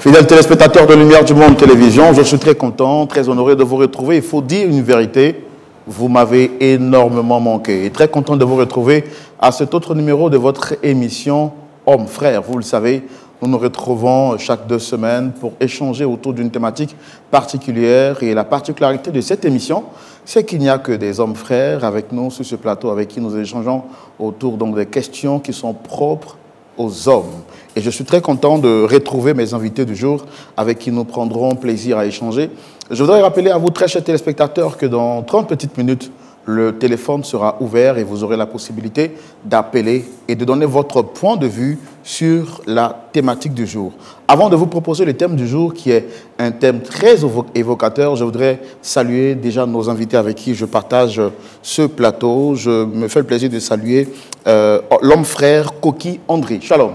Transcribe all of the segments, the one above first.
Fidèles téléspectateurs de Lumière du Monde Télévision, je suis très content, très honoré de vous retrouver. Il faut dire une vérité, vous m'avez énormément manqué. Et très content de vous retrouver à cet autre numéro de votre émission Hommes Frères. Vous le savez, nous nous retrouvons chaque 2 semaines pour échanger autour d'une thématique particulière. Et la particularité de cette émission, c'est qu'il n'y a que des hommes frères avec nous sur ce plateau, avec qui nous échangeons autour donc, des questions qui sont propres aux hommes. Et je suis très content de retrouver mes invités du jour avec qui nous prendrons plaisir à échanger. Je voudrais rappeler à vous, très chers téléspectateurs, que dans 30 petites minutes, le téléphone sera ouvert et vous aurez la possibilité d'appeler et de donner votre point de vue sur la thématique du jour. Avant de vous proposer le thème du jour, qui est un thème très évocateur, je voudrais saluer déjà nos invités avec qui je partage ce plateau. Je me fais le plaisir de saluer l'homme frère Koki Andri. Shalom.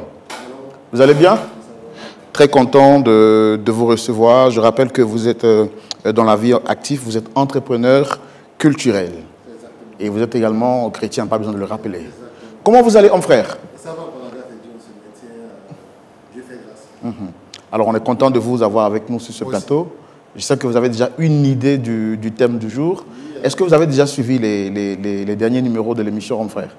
Vous allez bien? Très content de vous recevoir. Je rappelle que vous êtes dans la vie active, vous êtes entrepreneur culturel. Et vous êtes également chrétien, pas besoin de le rappeler. Comment vous allez, homme frère? Ça va, pour la grâce de Dieu, on se maintient. Dieu fait grâce. Alors, on est content de vous avoir avec nous sur ce plateau. Je sais que vous avez déjà une idée du thème du jour. Est-ce que vous avez déjà suivi les derniers numéros de l'émission Homme frère?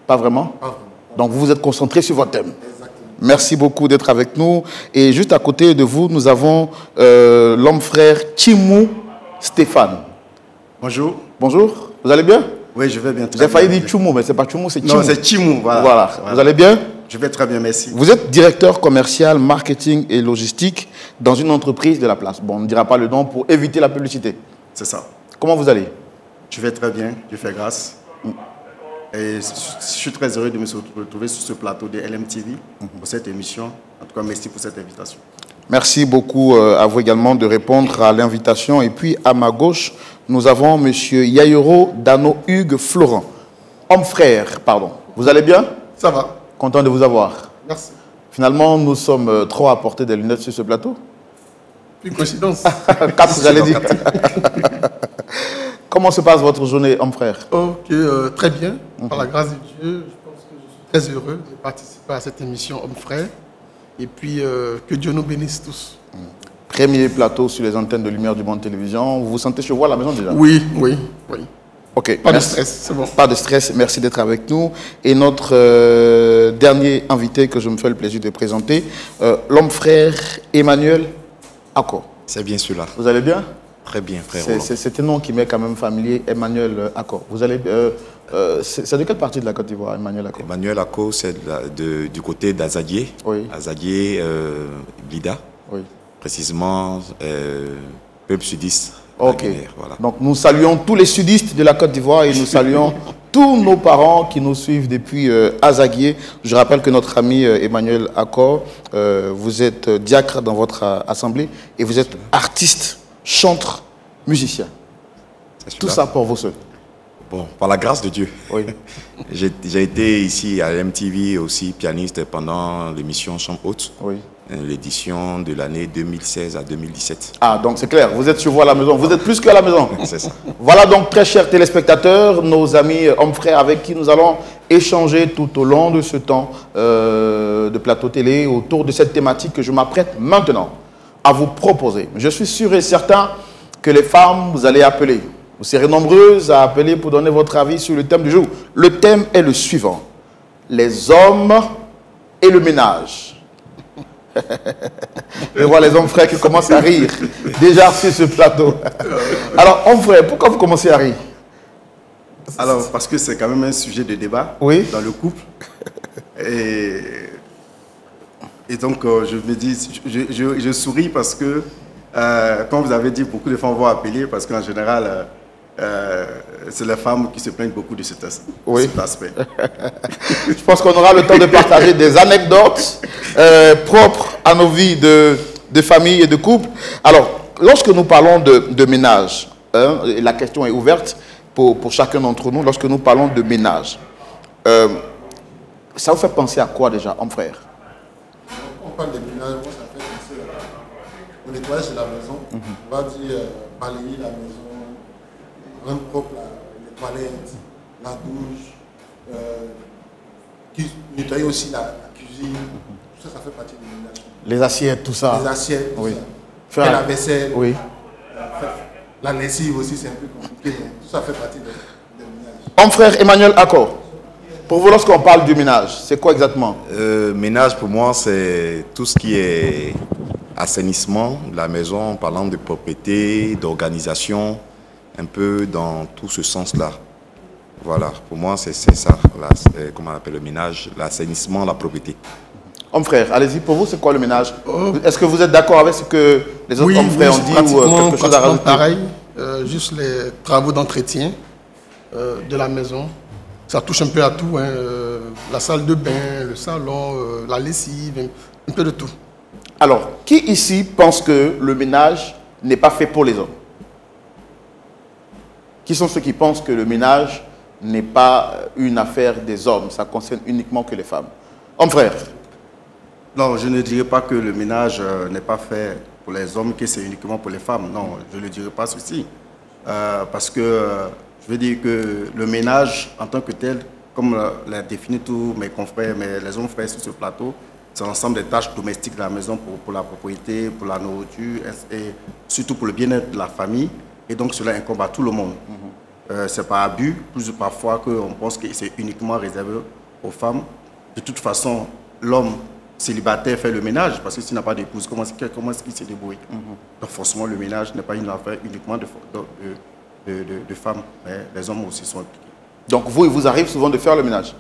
Pas vraiment? Pas vraiment. Donc, vous vous êtes concentré sur votre thème. Exactement. Merci beaucoup d'être avec nous. Et juste à côté de vous, nous avons l'homme frère Chimou Stéphane. Bonjour. Bonjour, vous allez bien? Oui, je vais bien. J'ai failli dire Chumou, mais ce n'est pas Chumou, c'est Chimou. Non, c'est Chimou, voilà. Voilà. Vous allez bien? Je vais très bien, merci. Vous êtes directeur commercial, marketing et logistique dans une entreprise de la place. Bon, on ne dira pas le nom pour éviter la publicité. C'est ça. Comment vous allez? Je vais très bien, Dieu fait grâce. Et je suis très heureux de me retrouver sur ce plateau de LMTV pour cette émission. En tout cas, merci pour cette invitation. Merci beaucoup à vous également de répondre à l'invitation. Et puis, à ma gauche, nous avons M. Yayoro Dano Hugues Florent. Homme frère, pardon. Vous allez bien? Ça va. Content de vous avoir. Merci. Finalement, nous sommes trop à portée des lunettes sur ce plateau. Une coïncidence. 4, j'allais dire. Comment se passe votre journée, homme frère? Ok, très bien. Par la grâce de Dieu, je pense que je suis très heureux de participer à cette émission Homme Frère. Et puis, que Dieu nous bénisse tous. Premier plateau sur les antennes de Lumière du Monde Télévision. Vous vous sentez chez vous à la maison déjà? Oui, oui, oui. Ok. Pas merci. de stress, c'est bon. Pas de stress, merci d'être avec nous. Et notre dernier invité que je me fais le plaisir de présenter, l'homme frère Emmanuel Ako. C'est bien celui-là. Vous allez bien? Très bien, frère Roland. C'est un nom qui m'est quand même familier, Emmanuel Ako. Vous allez, c'est de quelle partie de la Côte d'Ivoire, Emmanuel Ako? Emmanuel Ako, c'est du côté d'Azadié. Oui. Azadié, Blida. Oui. Précisément, peuple sudiste. Ok. Voilà. Donc nous saluons tous les sudistes de la Côte d'Ivoire et nous saluons tous nos parents qui nous suivent depuis Azaguié. Je rappelle que notre ami Emmanuel Ako, vous êtes diacre dans votre assemblée et vous êtes artiste, chanteur, musicien. Tout ça pour vous seuls. Bon, par la grâce de Dieu. Oui. J'ai été ici à MTV aussi pianiste pendant l'émission Chambre Haute. Oui. L'édition de l'année 2016 à 2017. Ah, donc c'est clair, vous êtes chez vous à la maison, vous êtes plus qu'à la maison. C'est ça. Voilà donc, très chers téléspectateurs, nos amis hommes frères avec qui nous allons échanger tout au long de ce temps de plateau télé autour de cette thématique que je m'apprête maintenant à vous proposer. Je suis sûr et certain que les femmes, vous allez appeler. Vous serez nombreuses à appeler pour donner votre avis sur le thème du jour. Le thème est le suivant: les hommes et le ménage. Je vois les hommes frères qui commencent à rire déjà sur ce plateau. Alors, hommes frères, pourquoi vous commencez à rire? Alors, parce que c'est quand même un sujet de débat dans le couple. Et donc, je me dis, je souris parce que, comme vous avez dit, beaucoup de femmes vont appeler parce qu'en général, c'est les femmes qui se plaignent beaucoup de cet aspect. Je pense qu'on aura le temps de partager des anecdotes propres à nos vies de famille et de couple. Alors, lorsque nous parlons de ménage, et la question est ouverte pour chacun d'entre nous, lorsque nous parlons de ménage, ça vous fait penser à quoi déjà, homme frère? On parle de ménage, moi ça fait penser au nettoyage de la maison. On va dire balayer la maison, rendre propre les toilettes, la douche, nettoyer aussi la cuisine, tout ça, ça fait partie du ménage. Les assiettes, tout ça. Les assiettes, tout Oui. ça. Faire la vaisselle. Oui. La lessive aussi, c'est un peu compliqué. Tout ça fait partie du ménage. Homme frère Emmanuel Accord, pour vous, lorsqu'on parle du ménage, c'est quoi exactement? Ménage, pour moi, c'est tout ce qui est assainissement de la maison, en parlant de propriété, d'organisation, un peu dans tout ce sens-là. Voilà, pour moi, c'est ça, comment on appelle le ménage, l'assainissement, la propriété. Homme frère, allez-y, pour vous, c'est quoi le ménage? Est-ce que vous êtes d'accord avec ce que les autres hommes frères ont dit ou quelque chose à rajouter? Pareil, juste les travaux d'entretien de la maison. Ça touche un peu à tout, hein, la salle de bain, le salon, la lessive, un peu de tout. Alors, qui ici pense que le ménage n'est pas fait pour les hommes? Qui sont ceux qui pensent que le ménage n'est pas une affaire des hommes, ça concerne uniquement que les femmes? Homme frère. Non, je ne dirais pas que le ménage n'est pas fait pour les hommes, que c'est uniquement pour les femmes. Non, je ne dirais pas ceci. Parce que je veux dire que le ménage en tant que tel, comme l'a défini tous mes confrères, les hommes frères sur ce plateau, c'est l'ensemble des tâches domestiques de la maison pour la propriété, pour la nourriture et surtout pour le bien-être de la famille. Et donc cela incombe à tout le monde. C'est pas abus, plus parfois qu'on pense que c'est uniquement réservé aux femmes. De toute façon, l'homme célibataire fait le ménage parce que s'il n'a pas d'épouse, comment est-ce qu'il se débrouille? Donc forcément, le ménage n'est pas une affaire uniquement de femmes, mais les hommes aussi sont impliqués. Donc vous, il vous arrive souvent de faire le ménage?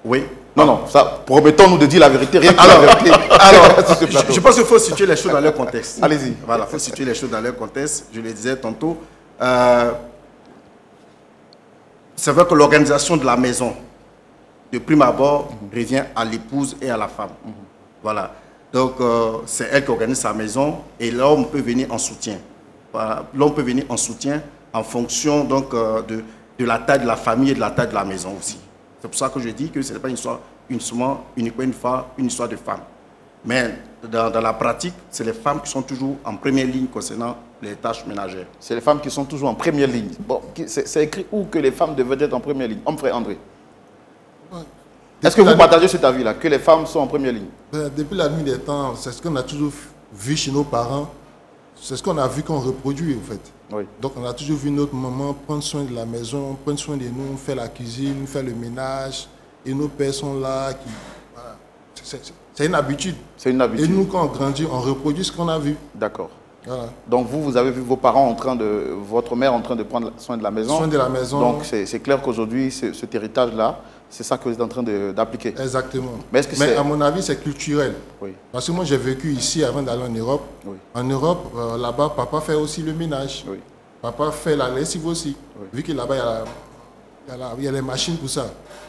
Oui. Non, non, ça, promettons-nous de dire la vérité, rien que la vérité. Alors, je pense qu'il faut situer les choses dans leur contexte. Allez-y. Voilà, il faut situer les choses dans leur contexte. Je le disais tantôt. C'est vrai que l'organisation de la maison, de prime abord, revient à l'épouse et à la femme. Voilà. Donc, c'est elle qui organise sa maison et l'homme peut venir en soutien. Voilà. L'homme peut venir en soutien en fonction donc, de la taille de la famille et de la taille de la maison aussi. C'est pour ça que je dis que ce n'est pas une histoire, uniquement une histoire de femmes. Mais dans la pratique, c'est les femmes qui sont toujours en première ligne concernant les tâches ménagères. C'est les femmes qui sont toujours en première ligne. Bon, c'est écrit où que les femmes devraient être en première ligne? Homme frère André. Est-ce que vous partagez cet avis-là, que les femmes sont en première ligne? Depuis la nuit des temps, c'est ce qu'on a toujours vu chez nos parents. C'est ce qu'on a vu qu'on reproduit, en fait. Oui. Donc, on a toujours vu notre maman prendre soin de la maison, prendre soin de nous, faire la cuisine, faire le ménage. Et nos pères sont là. Voilà. C'est une habitude. C'est une habitude. Et nous, quand on grandit, on reproduit ce qu'on a vu. D'accord. Voilà. Donc vous avez vu vos parents votre mère en train de prendre soin de la maison. Soin de la maison. Donc c'est clair qu'aujourd'hui, cet héritage-là, c'est ça que vous êtes en train d'appliquer. Exactement. Mais, à mon avis, c'est culturel. Oui. Parce que moi, j'ai vécu ici avant d'aller en Europe. Oui. En Europe, là-bas, papa fait aussi le ménage. Oui. Papa fait la lessive aussi. Oui. Vu que là-bas, il y a les machines pour ça.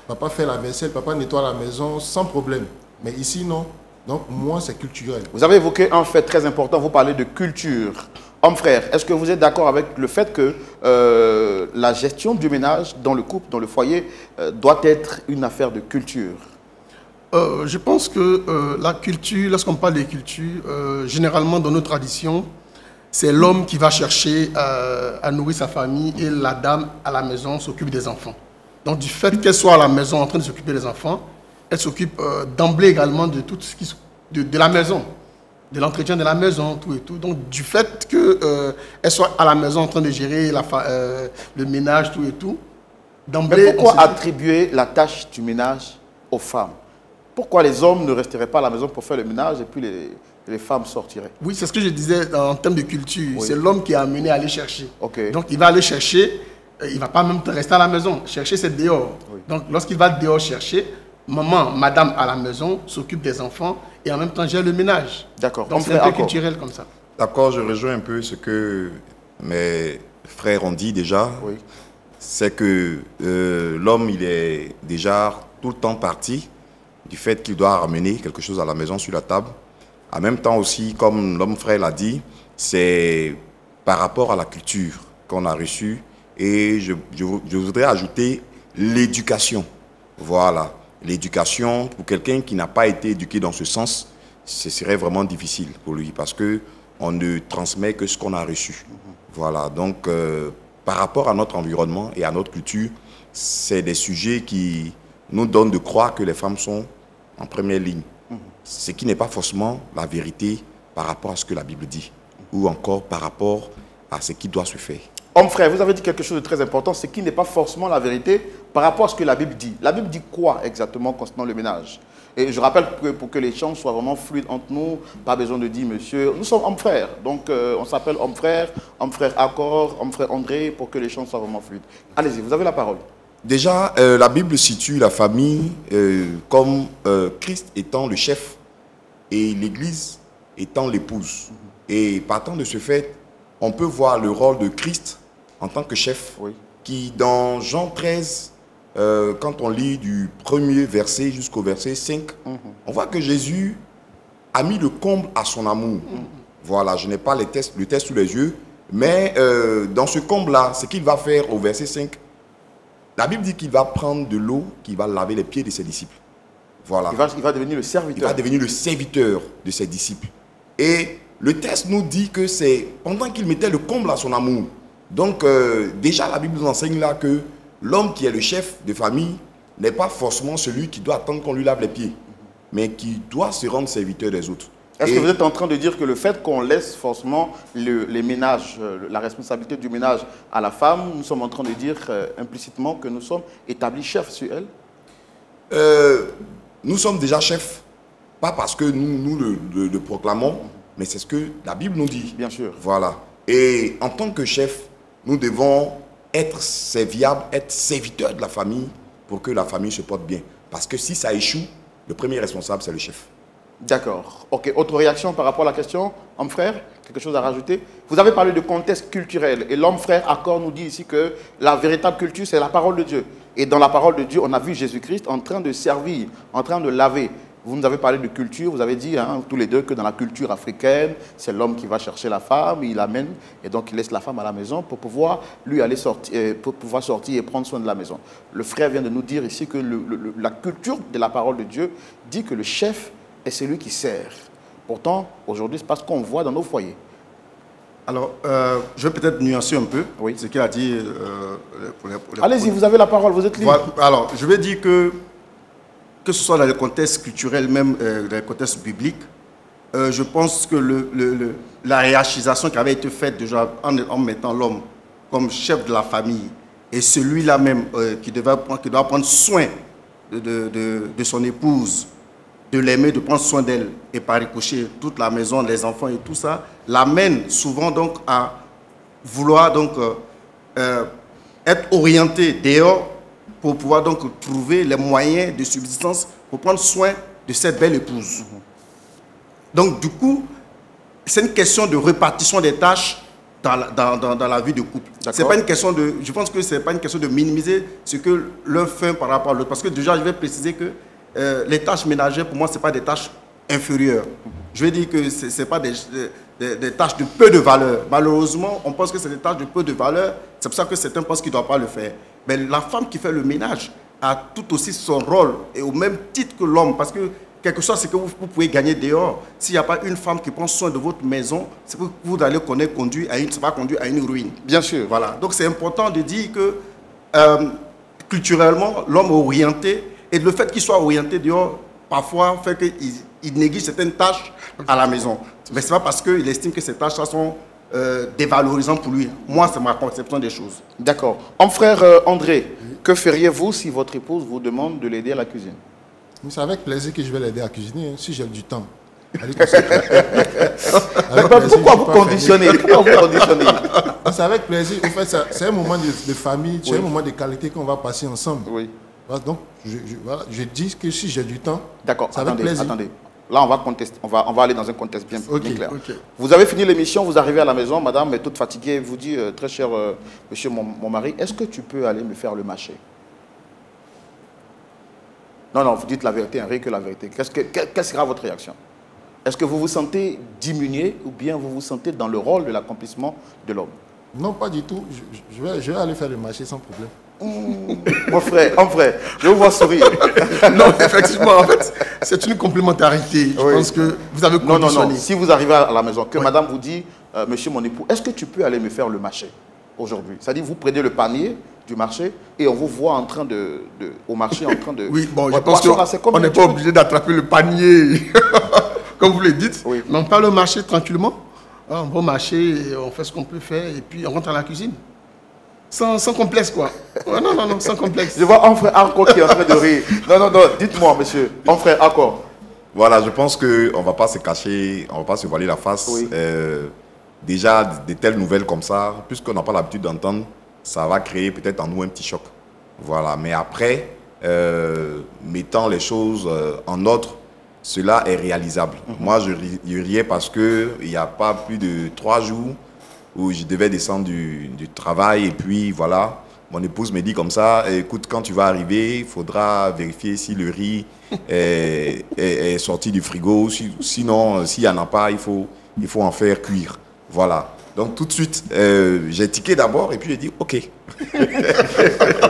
Papa fait la vaisselle, papa nettoie la maison sans problème. Mais ici, non. Donc, moi, c'est culturel. Vous avez évoqué un fait très important, vous parlez de culture. Homme frère, est-ce que vous êtes d'accord avec le fait que la gestion du ménage dans le couple, dans le foyer, doit être une affaire de culture? Je pense que la culture, lorsqu'on parle de culture, généralement dans nos traditions, c'est l'homme qui va chercher à nourrir sa famille et la dame à la maison s'occupe des enfants. Donc du fait qu'elle soit à la maison en train de s'occuper des enfants, elle s'occupe d'emblée également de tout ce qui de la maison, de l'entretien de la maison, tout et tout. Donc du fait qu'elle soit à la maison en train de gérer le ménage, tout et tout, d'emblée... Mais pourquoi attribuer la tâche du ménage aux femmes? Pourquoi les hommes ne resteraient pas à la maison pour faire le ménage et puis les femmes sortiraient? Oui, c'est ce que je disais en termes de culture. Oui. C'est l'homme qui est amené à aller chercher. Okay. Donc il va aller chercher, il ne va pas même rester à la maison. Chercher, c'est dehors. Oui. Donc lorsqu'il va dehors chercher, madame à la maison s'occupe des enfants et en même temps gère le ménage. D'accord. Donc c'est un peu culturel comme ça. D'accord, je rejoins un peu ce que mes frères ont dit déjà. Oui. C'est que l'homme, il est déjà tout le temps parti du fait qu'il doit ramener quelque chose à la maison sur la table. En même temps aussi, comme l'homme frère l'a dit, c'est par rapport à la culture qu'on a reçue. Et je voudrais ajouter l'éducation. Voilà. L'éducation, pour quelqu'un qui n'a pas été éduqué dans ce sens, ce serait vraiment difficile pour lui parce qu'on ne transmet que ce qu'on a reçu. Voilà. Donc, par rapport à notre environnement et à notre culture, c'est des sujets qui nous donnent de croire que les femmes sont en première ligne. ce qui n'est pas forcément la vérité par rapport à ce que la Bible dit, ou encore par rapport à ce qui doit se faire. Homme frère, vous avez dit quelque chose de très important, ce qui n'est pas forcément la vérité par rapport à ce que la Bible dit. La Bible dit quoi exactement concernant le ménage? Et je rappelle que pour que l'échange soit vraiment fluide entre nous, pas besoin de dire monsieur, nous sommes hommes frères, donc on s'appelle homme frère Accor, homme frère André, pour que l'échange soit vraiment fluide. Allez-y, vous avez la parole. Déjà, la Bible situe la famille comme Christ étant le chef et l'Église étant l'épouse. Et partant de ce fait, on peut voir le rôle de Christ en tant que chef, qui dans Jean 13, quand on lit du premier verset jusqu'au verset 5, on voit que Jésus a mis le comble à son amour. Voilà, je n'ai pas le texte sous les yeux, mais dans ce comble-là, ce qu'il va faire au verset 5, la Bible dit qu'il va prendre de l'eau, qu'il va laver les pieds de ses disciples. Voilà. Il va devenir le serviteur. Il va devenir le serviteur de ses disciples. Et le texte nous dit que c'est pendant qu'il mettait le comble à son amour. Donc, déjà, la Bible nous enseigne là que l'homme qui est le chef de famille n'est pas forcément celui qui doit attendre qu'on lui lave les pieds, mais qui doit se rendre serviteur des autres. Est-ce que vous êtes en train de dire que le fait qu'on laisse forcément les ménages, la responsabilité du ménage à la femme, nous sommes en train de dire implicitement que nous sommes établis chefs sur elle? Nous sommes déjà chefs, pas parce que nous le proclamons, mais c'est ce que la Bible nous dit. Bien sûr. Voilà. Et en tant que chef, nous devons être serviables, être serviteurs de la famille pour que la famille se porte bien. Parce que si ça échoue, le premier responsable, c'est le chef. D'accord. Ok. Autre réaction par rapport à la question, homme frère, quelque chose à rajouter? Vous avez parlé de contexte culturel et l'homme frère Accor nous dit ici que la véritable culture, c'est la parole de Dieu. Et dans la parole de Dieu, on a vu Jésus-Christ en train de servir, en train de laver. Vous nous avez parlé de culture, vous avez dit tous les deux que dans la culture africaine, c'est l'homme qui va chercher la femme, il l'amène et donc il laisse la femme à la maison pour pouvoir lui aller sortir, pour pouvoir sortir et prendre soin de la maison. Le frère vient de nous dire ici que la culture de la parole de Dieu dit que le chef est celui qui sert. Pourtant, aujourd'hui, c'est pas ce qu'on voit dans nos foyers. Alors, je vais peut-être nuancer un peu ce qu'il a dit. Allez-y, vous avez la parole, vous êtes libre. Voilà. Alors, je vais dire que ce soit dans le contexte culturel, même dans le contexte biblique, je pense que la hiérarchisation qui avait été faite déjà en mettant l'homme comme chef de la famille et celui-là même qui doit prendre soin de son épouse, de l'aimer, de prendre soin d'elle et par ricochet toute la maison, les enfants et tout ça, l'amène souvent donc à vouloir donc être orienté dehors pour pouvoir donc trouver les moyens de subsistance pour prendre soin de cette belle épouse. Donc du coup, c'est une question de répartition des tâches dans la vie de couple. C'est pas une question de, je pense que c'est pas une question de minimiser ce que l'un fait par rapport à l'autre. Parce que déjà, je vais préciser que les tâches ménagères, pour moi, ce n'est pas des tâches inférieures. Je vais dire que ce n'est pas des tâches de peu de valeur. Malheureusement, on pense que c'est des tâches de peu de valeur. C'est pour ça que certains pensent qu'ils ne doivent pas le faire. Mais la femme qui fait le ménage a tout aussi son rôle, et au même titre que l'homme. Parce que, quelque chose, c'est que vous pouvez gagner dehors. S'il n'y a pas une femme qui prend soin de votre maison, c'est que vous allez conduire à une ruine. Bien sûr. Voilà. Donc, c'est important de dire que, culturellement, l'homme est orienté. Et le fait qu'il soit orienté dehors, parfois, fait qu'il néglige certaines tâches à la maison. Mais ce n'est pas parce qu'il estime que ces tâches-là sont dévalorisantes pour lui. Moi, c'est ma conception des choses. D'accord. Homme frère André, que feriez-vous si votre épouse vous demande de l'aider à la cuisine? C'est avec plaisir que je vais l'aider à cuisiner, si j'ai du temps. Pourquoi vous conditionnez? C'est avec plaisir. En fait, c'est un moment de famille, c'est un moment de qualité qu'on va passer ensemble. Oui. Donc, je dis que si j'ai du temps, d'accord, c'est avec plaisir. Attendez. Là, on va contester. On va aller dans un contexte bien clair. Vous avez fini l'émission, vous arrivez à la maison, madame est toute fatiguée, vous dit, très cher monsieur mon mari, est-ce que tu peux aller me faire le marché? Non, vous dites la vérité, rien que la vérité. Quelle sera votre réaction? Est-ce que vous vous sentez diminué ou bien vous vous sentez dans le rôle de l'accomplissement de l'homme? Non, pas du tout. Je vais aller faire le marché sans problème. Mon frère, je vous vois sourire. Non, effectivement, en fait, c'est une complémentarité. Je pense que vous avez conditionné. Non. Si vous arrivez à la maison, que madame vous dit, monsieur mon époux, est-ce que tu peux aller me faire le marché aujourd'hui? C'est-à-dire, vous prenez le panier du marché et on vous voit en train au marché en train de... Oui, bon, je Ouais, pense qu'on n'est pas obligé d'attraper le panier, comme vous le dites. Oui. Mais on parle au marché tranquillement. On va au marché, et on fait ce qu'on peut faire et puis on rentre à la cuisine. Sans complexe, quoi. Ouais, non, sans complexe. Je vois un frère Arco qui est en train de rire. Non, dites-moi, monsieur. Un frère Arco. Voilà, je pense qu'on ne va pas se cacher, on ne va pas se voiler la face. Oui. Déjà, de telles nouvelles comme ça, puisqu'on n'a pas l'habitude d'entendre, ça va créer peut-être en nous un petit choc. Voilà, mais après, mettant les choses en ordre, cela est réalisable. Moi, je riais parce qu'il n'y a pas plus de 3 jours où je devais descendre du travail et puis voilà, mon épouse me dit comme ça, écoute, quand tu vas arriver, il faudra vérifier si le riz est sorti du frigo, sinon, s'il n'y en a pas, il faut en faire cuire. Voilà. Donc tout de suite, j'ai tiqué d'abord et puis j'ai dit ok.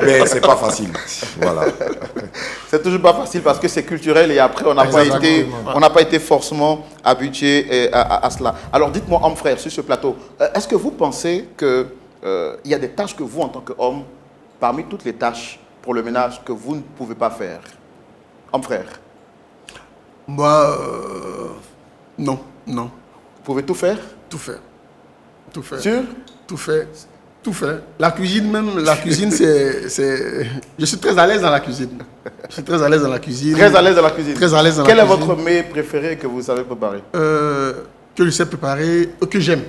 Mais c'est pas facile. Voilà. C'est toujours pas facile parce que c'est culturel et après on n'a pas été forcément habitué à cela. Alors dites-moi, homme frère, sur ce plateau, est-ce que vous pensez qu'il y a des tâches que vous, en tant qu'homme, parmi toutes les tâches pour le ménage, que vous ne pouvez pas faire? Homme frère. Moi, non. Vous pouvez tout faire? Tout faire. Tout faire. Sûr? Tout faire. Tout faire. La cuisine même, c'est... Je suis très à l'aise dans la cuisine. Je suis très à l'aise dans la cuisine. Très à l'aise dans la cuisine? Très à l'aise dans la cuisine. Quel est votre mets préféré que vous savez préparer? Que je sais préparer, que j'aime.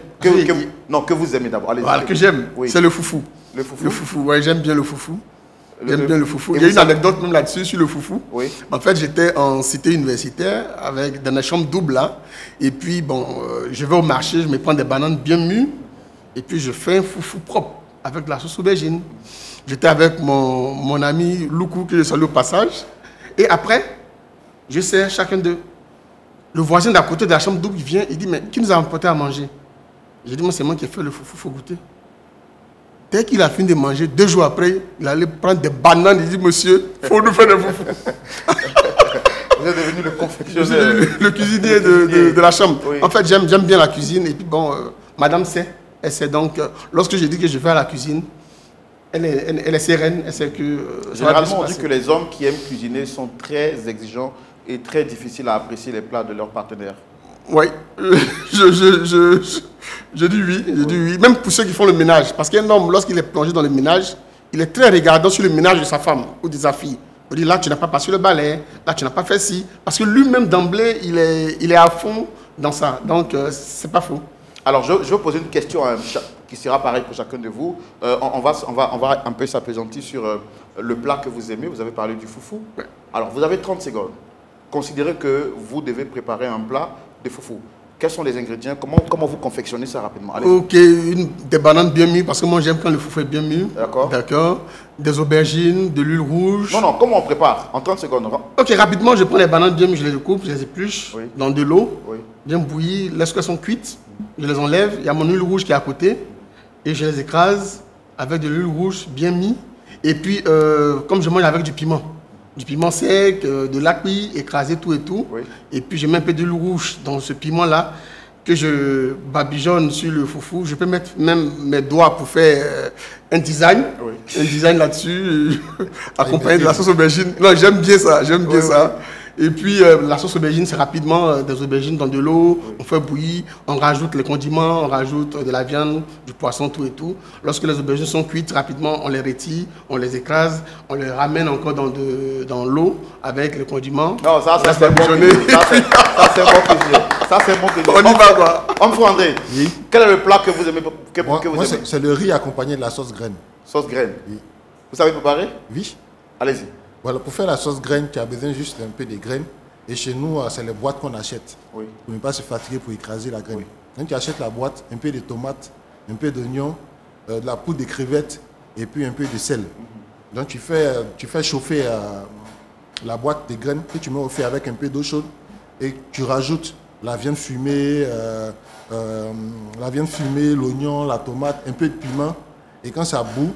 Non, que vous aimez d'abord. Voilà, que j'aime, oui. C'est le foufou. Le foufou? Le foufou, ouais, j'aime bien le foufou. J'aime bien le foufou. Il y a une anecdote même là-dessus, sur le foufou. Oui. En fait, j'étais en cité universitaire, dans la chambre double là. Et puis, bon, je vais au marché, je me prends des bananes bien mûres. Et puis, je fais un foufou propre avec la sauce aubergine. J'étais avec mon ami Loukou, que je salue au passage. Et après, je sers chacun d'eux. Le voisin d'à côté de la chambre double, il vient, il dit, mais qui nous a apporté à manger? J'ai dit, moi, c'est moi qui ai fait le foufou, il faut goûter. Dès qu'il a fini de manger, 2 jours après, il allait prendre des bananes. Il dit, monsieur, il faut nous faire des foufous. Vous êtes devenu le confectionneur. Le cuisinier de la chambre. Oui. En fait, j'aime bien la cuisine. Et puis, bon, madame sait. Elle sait donc, lorsque je dis que je vais à la cuisine, elle est sereine. Elle sait que... Généralement, on dit que les hommes qui aiment cuisiner sont très exigeants et très difficiles à apprécier les plats de leurs partenaires. Oui, je dis oui, oui. Même pour ceux qui font le ménage. Parce qu'un homme, lorsqu'il est plongé dans le ménage, il est très regardant sur le ménage de sa femme ou de sa fille. Il dit, là, tu n'as pas passé le balai, là, tu n'as pas fait ci. Parce que lui-même, d'emblée, il est à fond dans ça. Donc, c'est pas faux. Alors, je vais poser une question qui sera pareille pour chacun de vous. On va un peu s'apaisantir sur le plat que vous aimez. Vous avez parlé du foufou. Ouais. Alors, vous avez 30 secondes. Considérez que vous devez préparer un plat de foufou. Quels sont les ingrédients? Comment vous confectionnez ça rapidement? Allez. Ok, des bananes bien mûres, parce que moi j'aime quand le foufou est bien mûr. D'accord. D'accord. Des aubergines, de l'huile rouge. Non, comment on prépare? En 30 secondes. Ok, rapidement, je prends les bananes bien mûres, je les coupe, je les épluche Oui. dans de l'eau, Oui. bien bouillie. Lorsqu'elles sont cuites, je les enlève. Il y a mon huile rouge qui est à côté. Et je les écrase avec de l'huile rouge bien mise. Et puis, comme je mange avec du piment sec, de l'api, écrasé tout et tout. Oui. Et puis je mets un peu d'huile rouge dans ce piment-là que je babigeonne sur le foufou. Je peux mettre même mes doigts pour faire un design. Oui. Un design là-dessus, accompagné de la sauce aubergine. Non, j'aime bien ça, ça. Et puis la sauce aubergine, c'est rapidement des aubergines dans de l'eau, on fait bouillir, on rajoute les condiments, on rajoute de la viande, du poisson, tout et tout. Lorsque les aubergines sont cuites, rapidement, on les retire, on les écrase, on les ramène encore dans l'eau avec les condiments. Non, ça c'est bon cuisinier. Ça c'est bon cuisinier. Ça c'est bon cuisinier. On y va quoi. Homme frère André, Oui. quel est le plat que vous aimez? Moi, c'est le riz accompagné de la sauce graine. Sauce graine. Oui. Vous savez préparer? Oui. Allez-y. Voilà, pour faire la sauce graine, tu as besoin juste d'un peu de graines. Et chez nous, c'est les boîtes qu'on achète. Oui. Pour ne pas se fatiguer pour écraser la graine. Donc tu achètes la boîte, un peu de tomates, un peu d'oignon, de la poudre de crevettes et puis un peu de sel. Donc tu fais chauffer la boîte de graines que tu mets au feu avec un peu d'eau chaude et tu rajoutes la viande fumée, l'oignon, la tomate, un peu de piment. Et quand ça bout,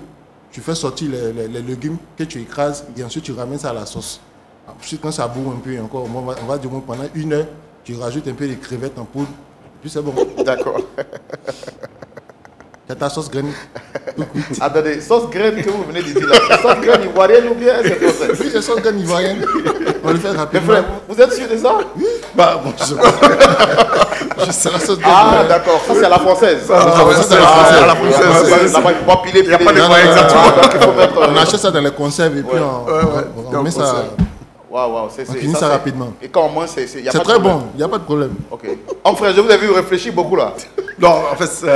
tu fais sortir les légumes que tu écrases et ensuite tu ramènes ça à la sauce. Ensuite, quand ça bout un peu encore, on va du moins pendant 1 heure, tu rajoutes un peu de crevettes en poudre, et puis c'est bon. D'accord. Tu as ta sauce graine Attendez, sauce graine que vous venez de dire là, c'est sauce graine ivoirienne ou bien c'est français? Oui, c'est sauce graine ivoirienne. On le fait Mais rapidement. frère, vous êtes sûr de ça? Bah, bon, je sais la sauce graine Ah, ivoirienne. d'accord, ça c'est à la française. Ça, c'est la française. la française. Là-bas, il faut pas piler. Il n'y a pas de moyens, exactement. Donc il faut mettre. On achète ça dans les conserves et puis on met ça. Waouh, c'est On finit ça rapidement. Et quand on mange, c'est C'est très bon, il n'y a pas de problème. Ok. En frère, je vous ai vu réfléchir beaucoup là. Non, en fait,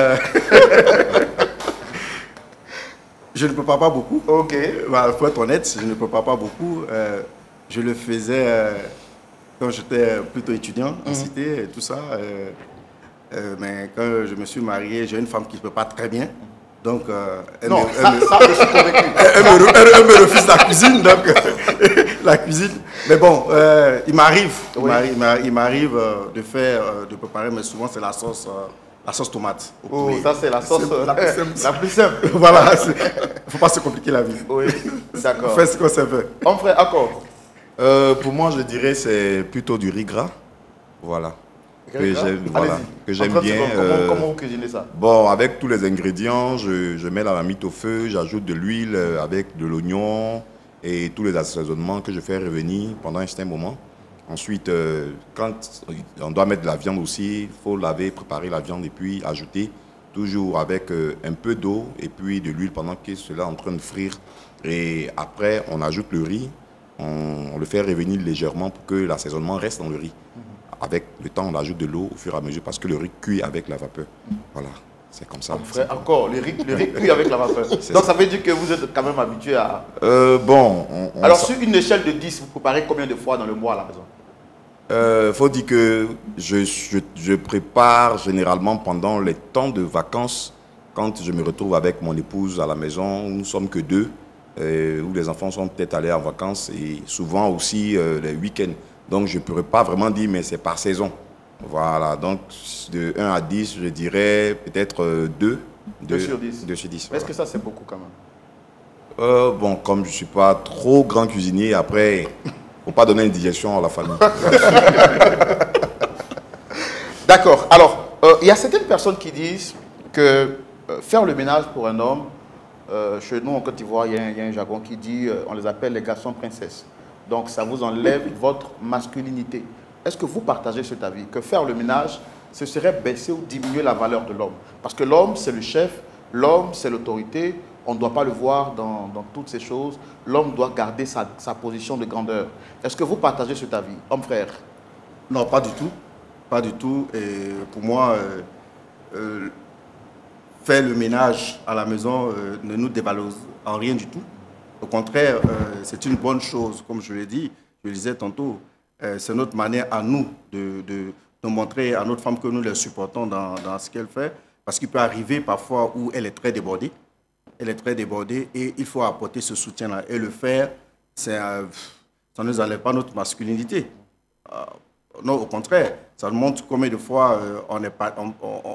je ne prépare pas beaucoup. Ok. Voilà, pour être honnête, je ne prépare pas beaucoup. Je le faisais quand j'étais plutôt étudiant en cité et tout ça. Mais quand je me suis marié, j'ai une femme qui ne prépare très bien. Donc, elle Non, me- ça, je suis convaincu. elle me refuse la cuisine, donc la cuisine. Mais bon, il m'arrive, Oui. il m'arrive de faire, de préparer, mais souvent c'est la sauce tomate. au Oh, poulet. ça c'est la sauce C'est la plus simple. la plus simple. Voilà, il ne faut pas se compliquer la vie. Oui, d'accord. Fais ce qu'on sait faire. En frère, accord. Pour moi, je dirais c'est plutôt du riz gras. Voilà. Que j'aime bien. Comment vous cuisinez ça? Bon, avec tous les ingrédients, je mets la marmite au feu, j'ajoute de l'huile avec de l'oignon et tous les assaisonnements que je fais revenir pendant un certain moment. Ensuite, quand on doit mettre de la viande aussi, il faut laver, préparer la viande et puis ajouter, toujours avec un peu d'eau et puis de l'huile pendant que cela est en train de frire. Et après, on ajoute le riz, on le fait revenir légèrement pour que l'assaisonnement reste dans le riz. Avec le temps, on ajoute de l'eau au fur et à mesure parce que le riz cuit avec la vapeur. Voilà, c'est comme ça. Frère, encore, le riz cuit avec la vapeur. Donc ça veut dire que vous êtes quand même habitué à... Bon, Alors sur une échelle de 10, vous préparez combien de fois dans le mois à la maison? faut dire que je prépare généralement pendant les temps de vacances, quand je me retrouve avec mon épouse à la maison, où nous ne sommes que deux, où les enfants sont peut-être allés en vacances et souvent aussi les week-ends. Donc je ne pourrais pas vraiment dire, mais c'est par saison. Voilà, donc de 1 à 10, je dirais peut-être 2. 2 sur 10. 2 sur 10. Est-ce Voilà. que ça c'est beaucoup quand même? Bon, comme je ne suis pas trop grand cuisinier, après, il ne faut pas donner une digestion à la famille. D'accord. Alors, il y a certaines personnes qui disent que faire le ménage pour un homme, chez nous en Côte d'Ivoire, il y a un jargon qui dit, on les appelle les garçons princesses. Donc, ça vous enlève votre masculinité. Est-ce que vous partagez cet avis, que faire le ménage, ce serait baisser ou diminuer la valeur de l'homme? Parce que l'homme, c'est le chef, l'homme, c'est l'autorité. On ne doit pas le voir dans toutes ces choses. L'homme doit garder sa position de grandeur. Est-ce que vous partagez cet avis, homme frère? Non, pas du tout. Pas du tout. Et pour moi, faire le ménage à la maison ne nous dévalorise en rien du tout. Au contraire, c'est une bonne chose. Comme je l'ai dit, je le disais tantôt, c'est notre manière à nous de montrer à notre femme que nous les supportons dans ce qu'elle fait. Parce qu'il peut arriver parfois où elle est très débordée. Elle est très débordée et il faut apporter ce soutien-là. Et le faire, ça ne nous enlève pas notre masculinité. Non, au contraire, ça nous montre combien de fois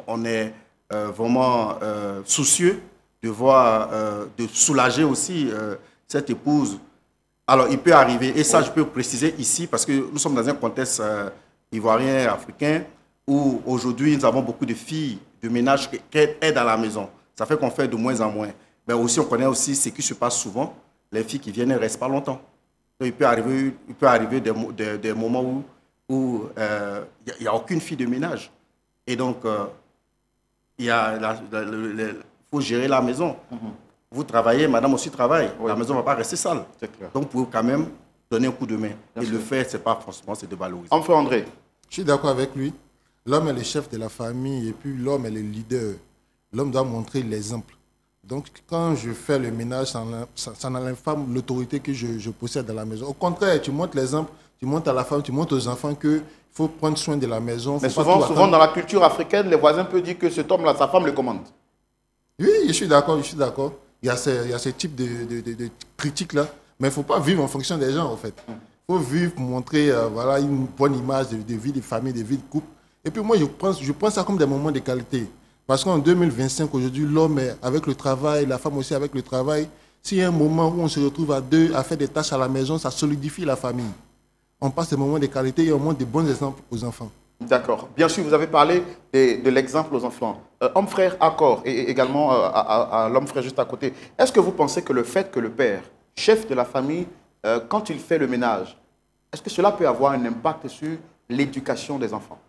on est vraiment soucieux de voir, de soulager aussi cette épouse. Alors, il peut arriver, et ça je peux préciser ici, parce que nous sommes dans un contexte ivoirien, africain, où aujourd'hui nous avons beaucoup de filles de ménage qui aident à la maison. Ça fait qu'on fait de moins en moins. Mais aussi, on connaît aussi ce qui se passe souvent. Les filles qui viennent ne restent pas longtemps. Donc, il peut arriver des moments où il n'y a aucune fille de ménage. Et donc, il faut gérer la maison. Vous travaillez, madame aussi travaille. Oui. La maison ne va pas rester sale. Donc, vous pouvez quand même donner un coup de main. Bien et sûr. Le faire, ce n'est pas forcément, c'est de valoriser. Enfin, André. Je suis d'accord avec lui. L'homme est le chef de la famille et puis l'homme est le leader. L'homme doit montrer l'exemple. Donc, quand je fais le ménage, ça n'enlève pas l'autorité que je possède dans la maison. Au contraire, tu montres l'exemple, tu montres à la femme, tu montres aux enfants qu'il faut prendre soin de la maison. Mais souvent, dans la culture africaine, les voisins peuvent dire que cet homme-là, sa femme le commande. Oui, je suis d'accord. Il y a ce type de critiques-là. Mais il ne faut pas vivre en fonction des gens, en fait. Il faut vivre pour montrer voilà, une bonne image de vie de famille, de vie de couple. Et puis moi, je prends ça comme des moments de qualité. Parce qu'en 2025, aujourd'hui, l'homme est avec le travail, la femme aussi avec le travail. S'il y a un moment où on se retrouve à deux à faire des tâches à la maison, ça solidifie la famille. On passe des moments de qualité et on montre de bons exemples aux enfants. D'accord. Bien sûr, vous avez parlé de l'exemple aux enfants. Homme-frère, accord, et également à l'homme-frère juste à côté. Est-ce que vous pensez que le fait que le père, chef de la famille, quand il fait le ménage, est-ce que cela peut avoir un impact sur l'éducation des enfants?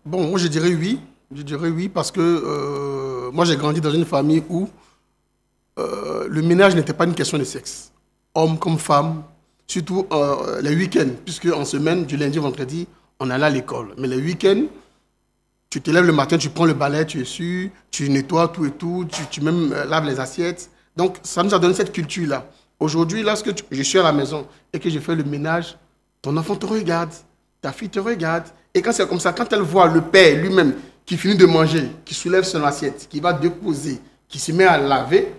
Bon, moi je dirais oui. Je dirais oui parce que moi j'ai grandi dans une famille où le ménage n'était pas une question de sexe. Homme comme femme, surtout les week-ends, puisque en semaine, du lundi au vendredi, on allait à l'école. Mais les week-ends, tu te lèves le matin, tu prends le balai, tu essuies, tu nettoies tout et tout, tu même laves les assiettes. Donc ça nous a donné cette culture-là. Aujourd'hui, lorsque je suis à la maison et que je fais le ménage, ton enfant te regarde, ta fille te regarde. Et quand c'est comme ça, quand elle voit le père lui-même qui finit de manger, qui soulève son assiette, qui va déposer, qui se met à laver,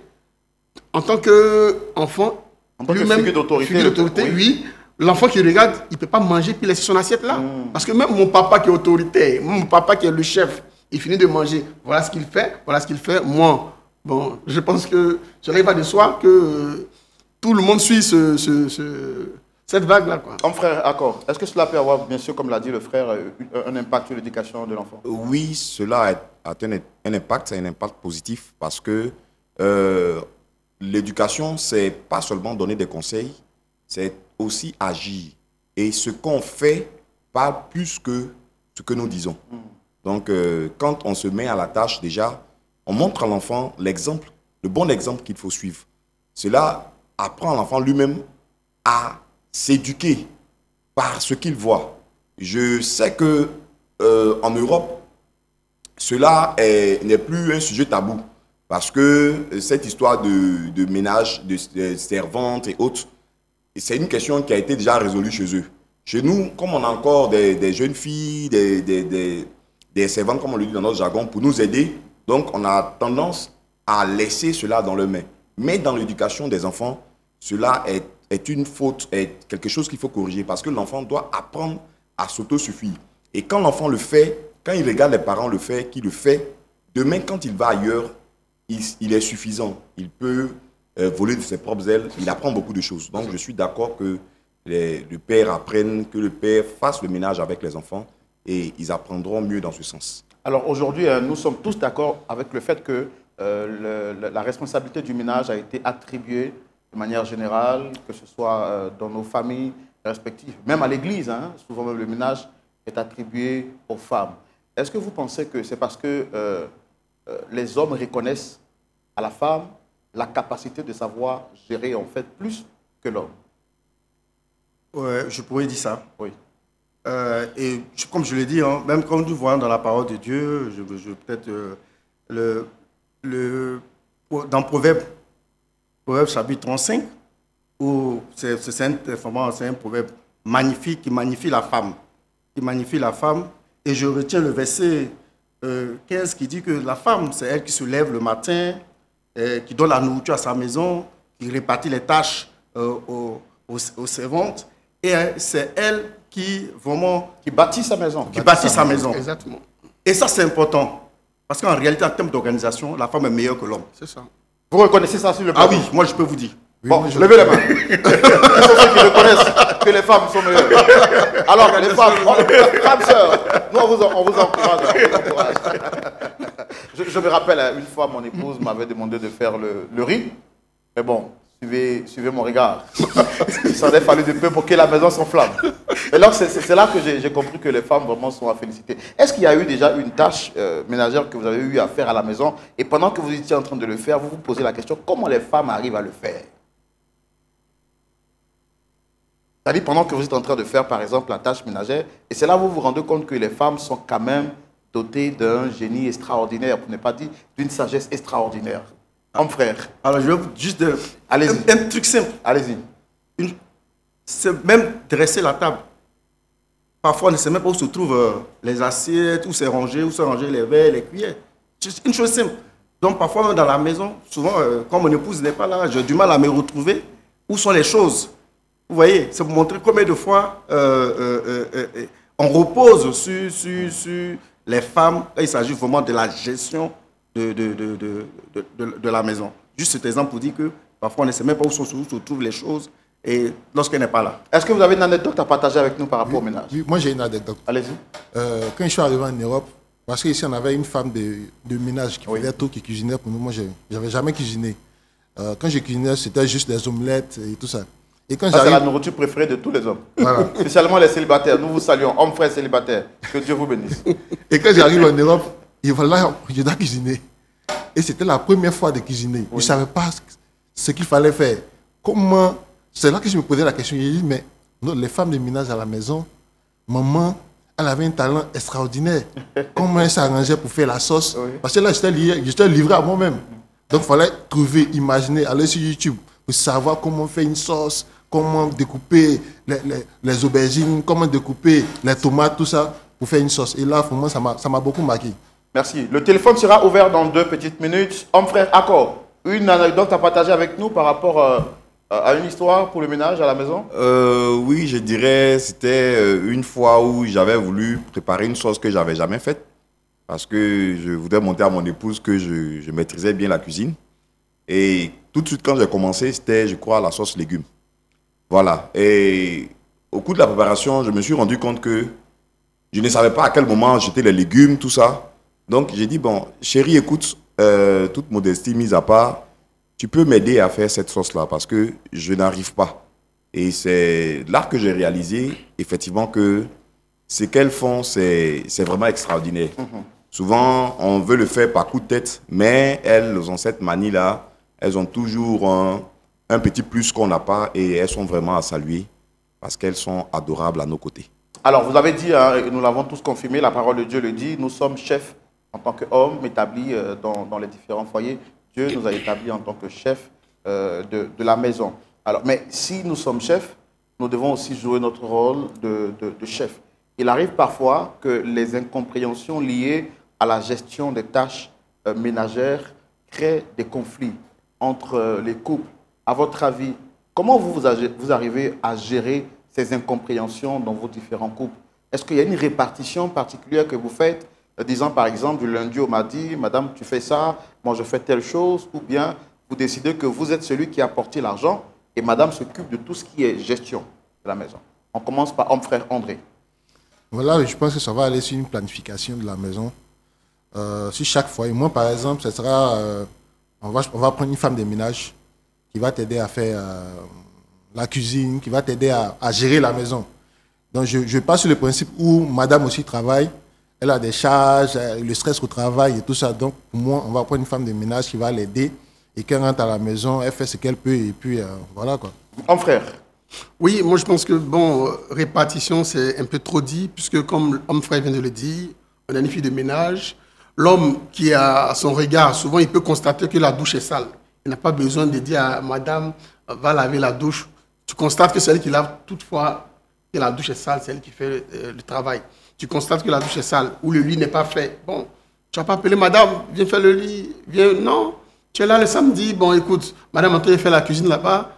en tant qu'enfant, lui-même, figure d'autorité, oui, l'enfant qui regarde, il ne peut pas manger puis laisser son assiette là. Parce que même mon papa qui est autoritaire, mon papa qui est le chef, il finit de manger. Voilà ce qu'il fait, voilà ce qu'il fait. Moi, bon, je pense que cela va de soi que tout le monde suit cette vague-là. Homme frère, accord. Est-ce que cela peut avoir, bien sûr, comme l'a dit le frère, un impact sur l'éducation de l'enfant? Oui, cela a un impact, c'est un impact positif parce que l'éducation, c'est pas seulement donner des conseils, c'est aussi agir. Et ce qu'on fait parle plus que ce que nous disons. Donc, quand on se met à la tâche, déjà, on montre à l'enfant l'exemple, le bon exemple qu'il faut suivre. Cela apprend l'enfant lui-même à s'éduquer par ce qu'il voit. Je sais que en Europe, cela n'est plus un sujet tabou. Parce que cette histoire de ménage, de servantes et autres, c'est une question qui a été déjà résolue chez eux. Chez nous, comme on a encore des jeunes filles, des servantes, comme on le dit dans notre jargon, pour nous aider, donc on a tendance à laisser cela dans leurs mains. Mais dans l'éducation des enfants, cela est une faute, est quelque chose qu'il faut corriger parce que l'enfant doit apprendre à s'autosuffire. Et quand l'enfant le fait, quand il regarde les parents le faire, qui le fait, demain quand il va ailleurs, il est suffisant. Il peut voler de ses propres ailes. Il apprend beaucoup de choses. Donc, je suis d'accord que le père apprenne, que le père fasse le ménage avec les enfants et ils apprendront mieux dans ce sens. Alors, aujourd'hui, nous sommes tous d'accord avec le fait que la responsabilité du ménage a été attribuée de manière générale, que ce soit dans nos familles respectives, même à l'église. Hein, souvent, même le ménage est attribué aux femmes. Est-ce que vous pensez que c'est parce que les hommes reconnaissent à la femme la capacité de savoir gérer en fait plus que l'homme? Ouais, je pourrais dire ça. Oui. Et comme je l'ai dit, hein, même quand nous voyons dans la parole de Dieu, peut-être dans Proverbe chapitre 35, où c'est un proverbe magnifique qui magnifie la femme. Qui magnifie la femme. Et je retiens le verset 15 qui dit que la femme, c'est elle qui se lève le matin, qui donne la nourriture à sa maison, qui répartit les tâches aux servantes. Et c'est elle qui vraiment... Qui bâtit sa maison. Qui bâtit sa maison. Exactement. Et ça, c'est important. Parce qu'en réalité, en termes d'organisation, la femme est meilleure que l'homme. C'est ça. Vous reconnaissez ça sur le plan? Ah oui, moi je peux vous dire. Oui, bon, levez les mains. Ce sont ceux qui reconnaissent que les femmes sont meilleures. Alors, les femmes sœurs, nous on vous encourage. Je me rappelle, une fois, mon épouse m'avait demandé de faire le riz. Mais bon, suivez mon regard. Il s'en est fallu de peu pour que la maison s'enflamme. Et alors, c'est là que j'ai compris que les femmes vraiment sont à féliciter. Est-ce qu'il y a eu déjà une tâche ménagère que vous avez eu à faire à la maison et pendant que vous étiez en train de le faire, vous vous posez la question, comment les femmes arrivent à le faire? C'est-à-dire pendant que vous êtes en train de faire, par exemple, la tâche ménagère, et c'est là où vous vous rendez compte que les femmes sont quand même dotées d'un génie extraordinaire, pour ne pas dire d'une sagesse extraordinaire. Homme frère. Alors, je vais juste un truc simple. Allez-y. C'est même dresser la table. Parfois, on ne sait même pas où se trouvent les assiettes, où c'est rangé les verres, les cuillères. C'est une chose simple. Donc, parfois, même dans la maison, souvent, quand mon épouse n'est pas là, j'ai du mal à me retrouver. Où sont les choses? Vous voyez, c'est pour montrer combien de fois on repose sur les femmes. Là, il s'agit vraiment de la gestion de la maison. Juste cet exemple pour dire que parfois on ne sait même pas où se trouvent les choses et lorsqu'elle n'est pas là. Est-ce que vous avez une anecdote à partager avec nous par rapport au ménage? Oui, moi j'ai une anecdote. Allez-y. Quand je suis arrivé en Europe, parce qu'ici on avait une femme de ménage qui faisait tout, qui cuisinait pour nous. Moi, je n'avais jamais cuisiné. Quand je cuisinais, c'était juste des omelettes et tout ça. Et quand C'est la nourriture préférée de tous les hommes. Voilà. Spécialement les célibataires. Nous vous saluons, hommes, frères célibataires. Que Dieu vous bénisse. Et quand j'arrive en Europe, et voilà, je dois cuisiner. Et c'était la première fois de cuisiner. Oui. Je ne savais pas ce qu'il fallait faire. Comment... C'est là que je me posais la question. J'ai dit, mais non, les femmes de ménage à la maison, maman, elle avait un talent extraordinaire. Comment elle s'arrangeait pour faire la sauce? Oui. Parce que là, j'étais livré à moi-même. Donc, il fallait trouver, imaginer, aller sur YouTube pour savoir comment faire une sauce, comment découper les aubergines, comment découper les tomates, tout ça, pour faire une sauce. Et là, vraiment, ça m'a beaucoup marqué. Merci. Le téléphone sera ouvert dans 2 petites minutes. Homme, frère, accord. Une anecdote à partager avec nous par rapport à une histoire pour le ménage à la maison? Oui, je dirais, c'était une fois où j'avais voulu préparer une sauce que je n'avais jamais faite. Parce que je voudrais montrer à mon épouse que je maîtrisais bien la cuisine. Et tout de suite, quand j'ai commencé, c'était, je crois, la sauce légumes. Voilà. Et au cours de la préparation, je me suis rendu compte que je ne savais pas à quel moment jeter les légumes, tout ça. Donc, j'ai dit, bon, chérie, écoute, toute modestie mise à part, tu peux m'aider à faire cette sauce-là parce que je n'arrive pas. Et c'est là que j'ai réalisé, effectivement, que ce qu'elles font, c'est vraiment extraordinaire. Souvent, on veut le faire par coup de tête, mais elles ont cette manie-là. Elles ont toujours un petit plus qu'on n'a pas et elles sont vraiment à saluer parce qu'elles sont adorables à nos côtés. Alors, vous avez dit, hein, et nous l'avons tous confirmé, la parole de Dieu le dit, nous sommes chefs en tant qu'hommes établis dans les différents foyers. Dieu nous a établis en tant que chefs de la maison. Alors, mais si nous sommes chefs, nous devons aussi jouer notre rôle de chef. Il arrive parfois que les incompréhensions liées à la gestion des tâches ménagères créent des conflits entre les couples. À votre avis, comment vous arrivez à gérer ces incompréhensions dans vos différents couples? Est-ce qu'il y a une répartition particulière que vous faites, disant par exemple du lundi au mardi, madame tu fais ça, moi je fais telle chose, ou bien vous décidez que vous êtes celui qui a apporté l'argent et madame s'occupe de tout ce qui est gestion de la maison? On commence par homme frère André. Voilà, je pense que ça va aller sur une planification de la maison. Si chaque foyer, moi par exemple, ce sera, on va prendre une femme de ménage qui va t'aider à faire la cuisine, qui va t'aider à gérer la maison. Donc je passe sur le principe où madame aussi travaille, elle a des charges, le stress au travail et tout ça. Donc pour moi, on va prendre une femme de ménage qui va l'aider et quand elle rentre à la maison, elle fait ce qu'elle peut et puis voilà quoi. Homme frère. Oui, moi je pense que, bon, répartition, c'est un peu trop dit, puisque comme homme frère vient de le dire, on a une fille de ménage. L'homme qui a son regard, souvent il peut constater que la douche est sale. Il n'a pas besoin de dire à madame, va laver la douche. Tu constates que c'est elle qui lave toutefois, que la douche est sale, c'est elle qui fait le travail. Tu constates que la douche est sale, ou le lit n'est pas fait. Bon, tu vas pas appeler madame, viens faire le lit, viens, non. Tu es là le samedi, bon écoute, madame Antoine fait la cuisine là-bas.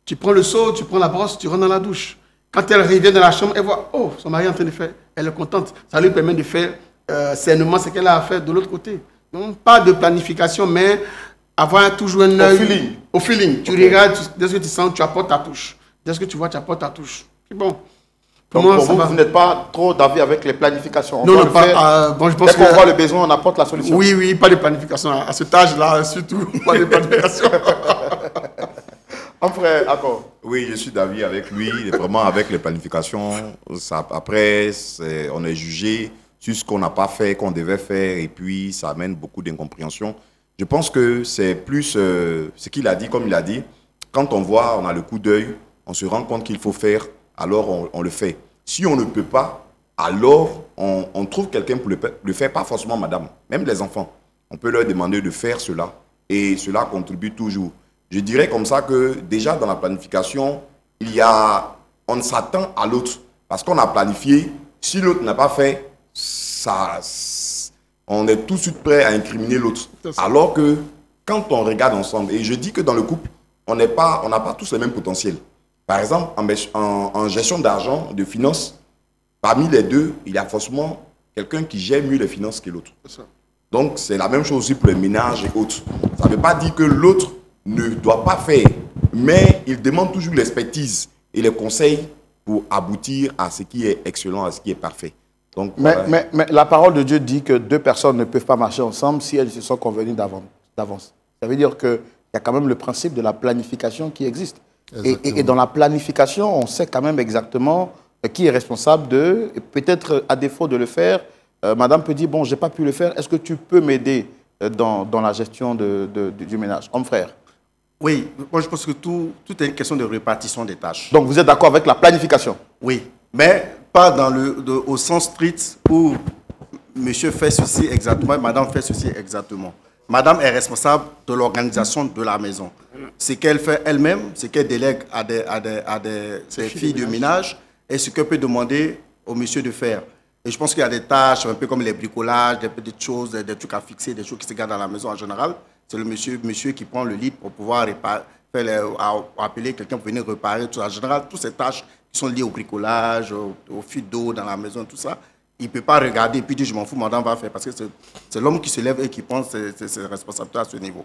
Tu prends le seau, tu prends la brosse, tu rentres dans la douche. Quand elle revient dans la chambre, elle voit, oh, son mari est en train de faire. Elle est contente. Ça lui permet de faire sainement ce qu'elle a à faire de l'autre côté. Donc, pas de planification, mais avoir toujours un œil. Au feeling. Au feeling. Tu regardes, dès que tu sens, tu apportes ta touche. Dès que tu vois, tu apportes ta touche. C'est bon. Donc, pour vous, vous n'êtes pas trop d'avis avec les planifications. Non, pas. Bon, je pense dès qu'on voit le besoin, on apporte la solution. Oui, oui, pas de planification. À cet âge-là, surtout, pas de planification. Frère, d'accord. Oui, je suis d'avis avec lui. Vraiment, avec les planifications, ça, après, on est jugé sur ce qu'on n'a pas fait, qu'on devait faire, et puis ça amène beaucoup d'incompréhension. Je pense que c'est plus ce qu'il a dit, comme il a dit. Quand on voit, on a le coup d'œil, on se rend compte qu'il faut faire, alors on le fait. Si on ne peut pas, alors on trouve quelqu'un pour le faire, pas forcément madame, même les enfants. On peut leur demander de faire cela, et cela contribue toujours. Je dirais comme ça que déjà dans la planification, on s'attend à l'autre. Parce qu'on a planifié, si l'autre n'a pas fait, on est tout de suite prêt à incriminer l'autre. Alors que quand on regarde ensemble, et je dis que dans le couple, on n'a pas tous le même potentiel. Par exemple, en gestion d'argent, de finances, parmi les deux, il y a forcément quelqu'un qui gère mieux les finances que l'autre. Donc c'est la même chose aussi pour les ménages et autres. Ça ne veut pas dire que l'autre ne doit pas faire. Mais il demande toujours l'expertise et les conseils pour aboutir à ce qui est excellent, à ce qui est parfait. Donc, mais la parole de Dieu dit que deux personnes ne peuvent pas marcher ensemble si elles se sont convenues d'avance. Ça veut dire qu'il y a quand même le principe de la planification qui existe. Et dans la planification, on sait quand même exactement qui est responsable de, peut-être à défaut de le faire, madame peut dire, bon, je n'ai pas pu le faire, est-ce que tu peux m'aider dans la gestion du ménage? Homme frère. Oui, moi je pense que tout est une question de répartition des tâches. Donc vous êtes d'accord avec la planification? Oui, mais pas au sens strict où monsieur fait ceci exactement et madame fait ceci exactement. Madame est responsable de l'organisation de la maison. Ce qu'elle fait elle-même, ce qu'elle délègue à des filles de ménage et ce qu'elle peut demander au monsieur de faire. Et je pense qu'il y a des tâches un peu comme les bricolages, des petites choses, des trucs à fixer, des choses qui se gardent dans la maison en général. C'est le monsieur qui prend le lead pour pouvoir appeler quelqu'un pour venir réparer. En général, toutes ces tâches qui sont liées au bricolage, au fuite d'eau dans la maison, tout ça, il ne peut pas regarder et puis dire je m'en fous, madame va faire. Parce que c'est l'homme qui se lève et qui prend ses responsabilités à ce niveau.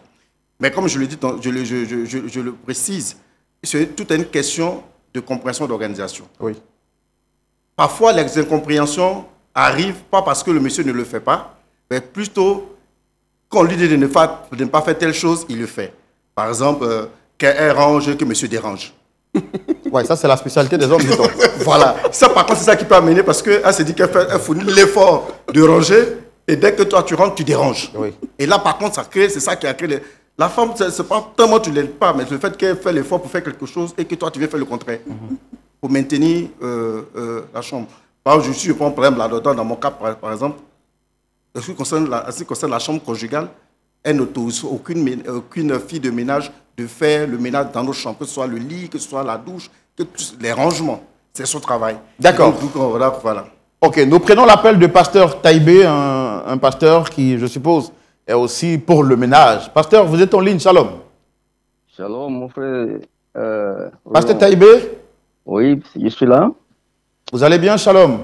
Mais comme je le dis, je le précise, c'est toute une question de compréhension d'organisation. Oui. Parfois, les incompréhensions arrivent pas parce que le monsieur ne le fait pas, mais plutôt quand on lui dit de ne pas faire telle chose, il le fait. Par exemple, qu'elle range, que monsieur dérange. Oui, ça c'est la spécialité des hommes, dit-on. Voilà. Ça, par contre, c'est ça qui peut amener parce qu'elle se dit qu'elle fournit l'effort de ranger et dès que toi tu rentres, tu déranges. Oui. Et là, par contre, c'est ça qui a créé... La femme, c'est pas tellement tu ne l'aides pas, mais le fait qu'elle fait l'effort pour faire quelque chose et que toi tu viens faire le contraire. Pour maintenir la chambre. Par exemple, je prends par exemple là-dedans, dans mon cas, par exemple, en ce qui concerne la chambre conjugale, elle n'autorise aucune fille de ménage de faire le ménage dans nos chambres, que ce soit le lit, que ce soit la douche, les rangements. C'est son travail. D'accord. Voilà. Ok, nous prenons l'appel de pasteur Taïbé, un pasteur qui, je suppose, est aussi pour le ménage. Pasteur, vous êtes en ligne, shalom. Shalom, mon frère. Pasteur Taïbé? Oui, je suis là. Vous allez bien, shalom?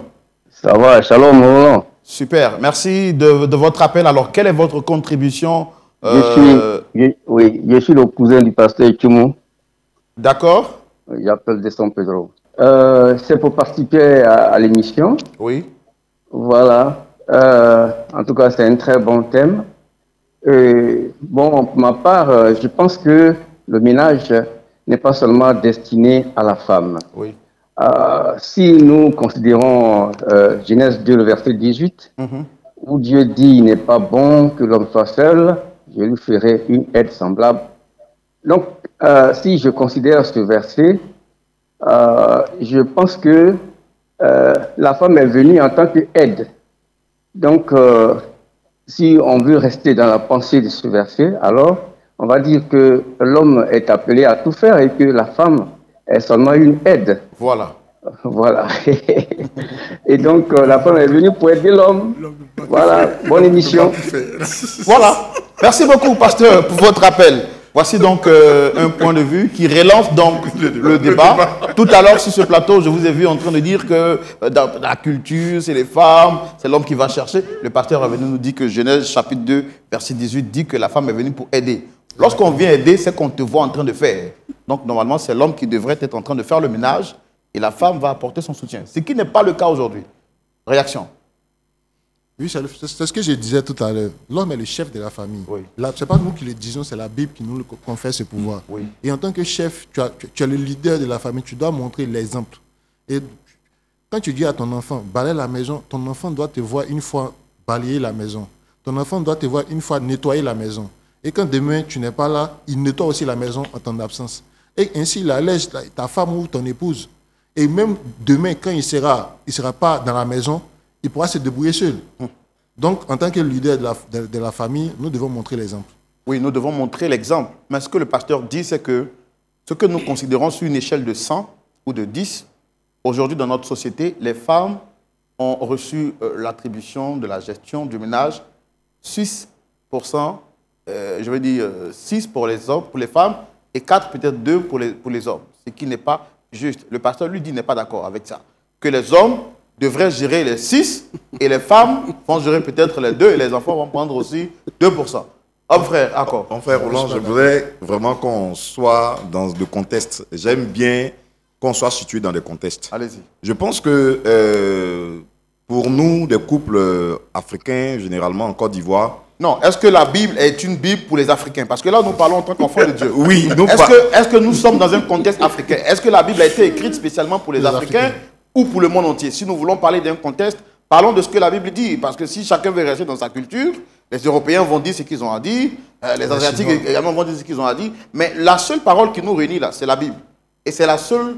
Ça va, shalom, Roland. Super, merci de votre appel. Alors, quelle est votre contribution? Je suis le cousin du pasteur Tchumou. D'accord. J'appelle de San Pedro. C'est pour participer à l'émission. Oui. Voilà. En tout cas, c'est un très bon thème. Bon, pour ma part, je pense que le ménage n'est pas seulement destiné à la femme. Oui. Si nous considérons Genèse 2, le verset 18, où Dieu dit « Il n'est pas bon que l'homme soit seul, je lui ferai une aide semblable ». Donc, si je considère ce verset, je pense que la femme est venue en tant qu'aide. Donc, si on veut rester dans la pensée de ce verset, alors on va dire que l'homme est appelé à tout faire et que la femme est seulement une aide. Voilà. Voilà. Et donc, la femme est venue pour aider l'homme. Voilà, bonne émission. Voilà. Merci beaucoup, pasteur, pour votre appel. Voici donc un point de vue qui relance donc le débat. Tout à l'heure, sur ce plateau, je vous ai vu en train de dire que dans la culture, c'est les femmes, c'est l'homme qui va chercher. Le pasteur est venu nous dire que Genèse chapitre 2, verset 18, dit que la femme est venue pour aider. Lorsqu'on vient aider, c'est qu'on te voit en train de faire. Donc, normalement, c'est l'homme qui devrait être en train de faire le ménage et la femme va apporter son soutien. Ce qui n'est pas le cas aujourd'hui. Réaction? Oui, c'est ce que je disais tout à l'heure. L'homme est le chef de la famille. Oui. Ce n'est pas nous qui le disons, c'est la Bible qui nous confère ce pouvoir. Oui. Et en tant que chef, tu es le leader de la famille, tu dois montrer l'exemple. Et quand tu dis à ton enfant, balaye la maison, ton enfant doit te voir une fois balayer la maison. Ton enfant doit te voir une fois nettoyer la maison. Et quand demain, tu n'es pas là, il nettoie aussi la maison en ton absence. Et ainsi, il allège ta femme ou ton épouse. Et même demain, quand il ne sera pas dans la maison, il pourra se débrouiller seul. Donc, en tant que leader de la famille, nous devons montrer l'exemple. Oui, nous devons montrer l'exemple. Mais ce que le pasteur dit, c'est que ce que nous considérons sur une échelle de 100 ou de 10, aujourd'hui dans notre société, les femmes ont reçu l'attribution de la gestion du ménage 6%, je veux dire 6 pour les hommes, pour les femmes, et 4, peut-être 2 pour les hommes. Ce qui n'est pas juste. Le pasteur, lui, dit n'est pas d'accord avec ça. Que les hommes devraient gérer les 6 et les femmes vont gérer peut-être les 2 et les enfants vont prendre aussi 2%. Homme frère, d'accord. Mon frère Roland, je voudrais vraiment qu'on soit dans le contexte. J'aime bien qu'on soit situé dans des contextes. Allez-y. Je pense que pour nous, des couples africains, généralement en Côte d'Ivoire... Non, est-ce que la Bible est une Bible pour les Africains? Parce que là, nous parlons en tant qu'enfants de Dieu. Oui. Est-ce que nous sommes dans un contexte africain? Est-ce que la Bible a été écrite spécialement pour les Africains ou pour le monde entier? Si nous voulons parler d'un contexte, parlons de ce que la Bible dit. Parce que si chacun veut rester dans sa culture, les Européens vont dire ce qu'ils ont à dire, les Asiatiques également vont dire ce qu'ils ont à dire. Mais la seule parole qui nous réunit là, c'est la Bible. Et c'est la seule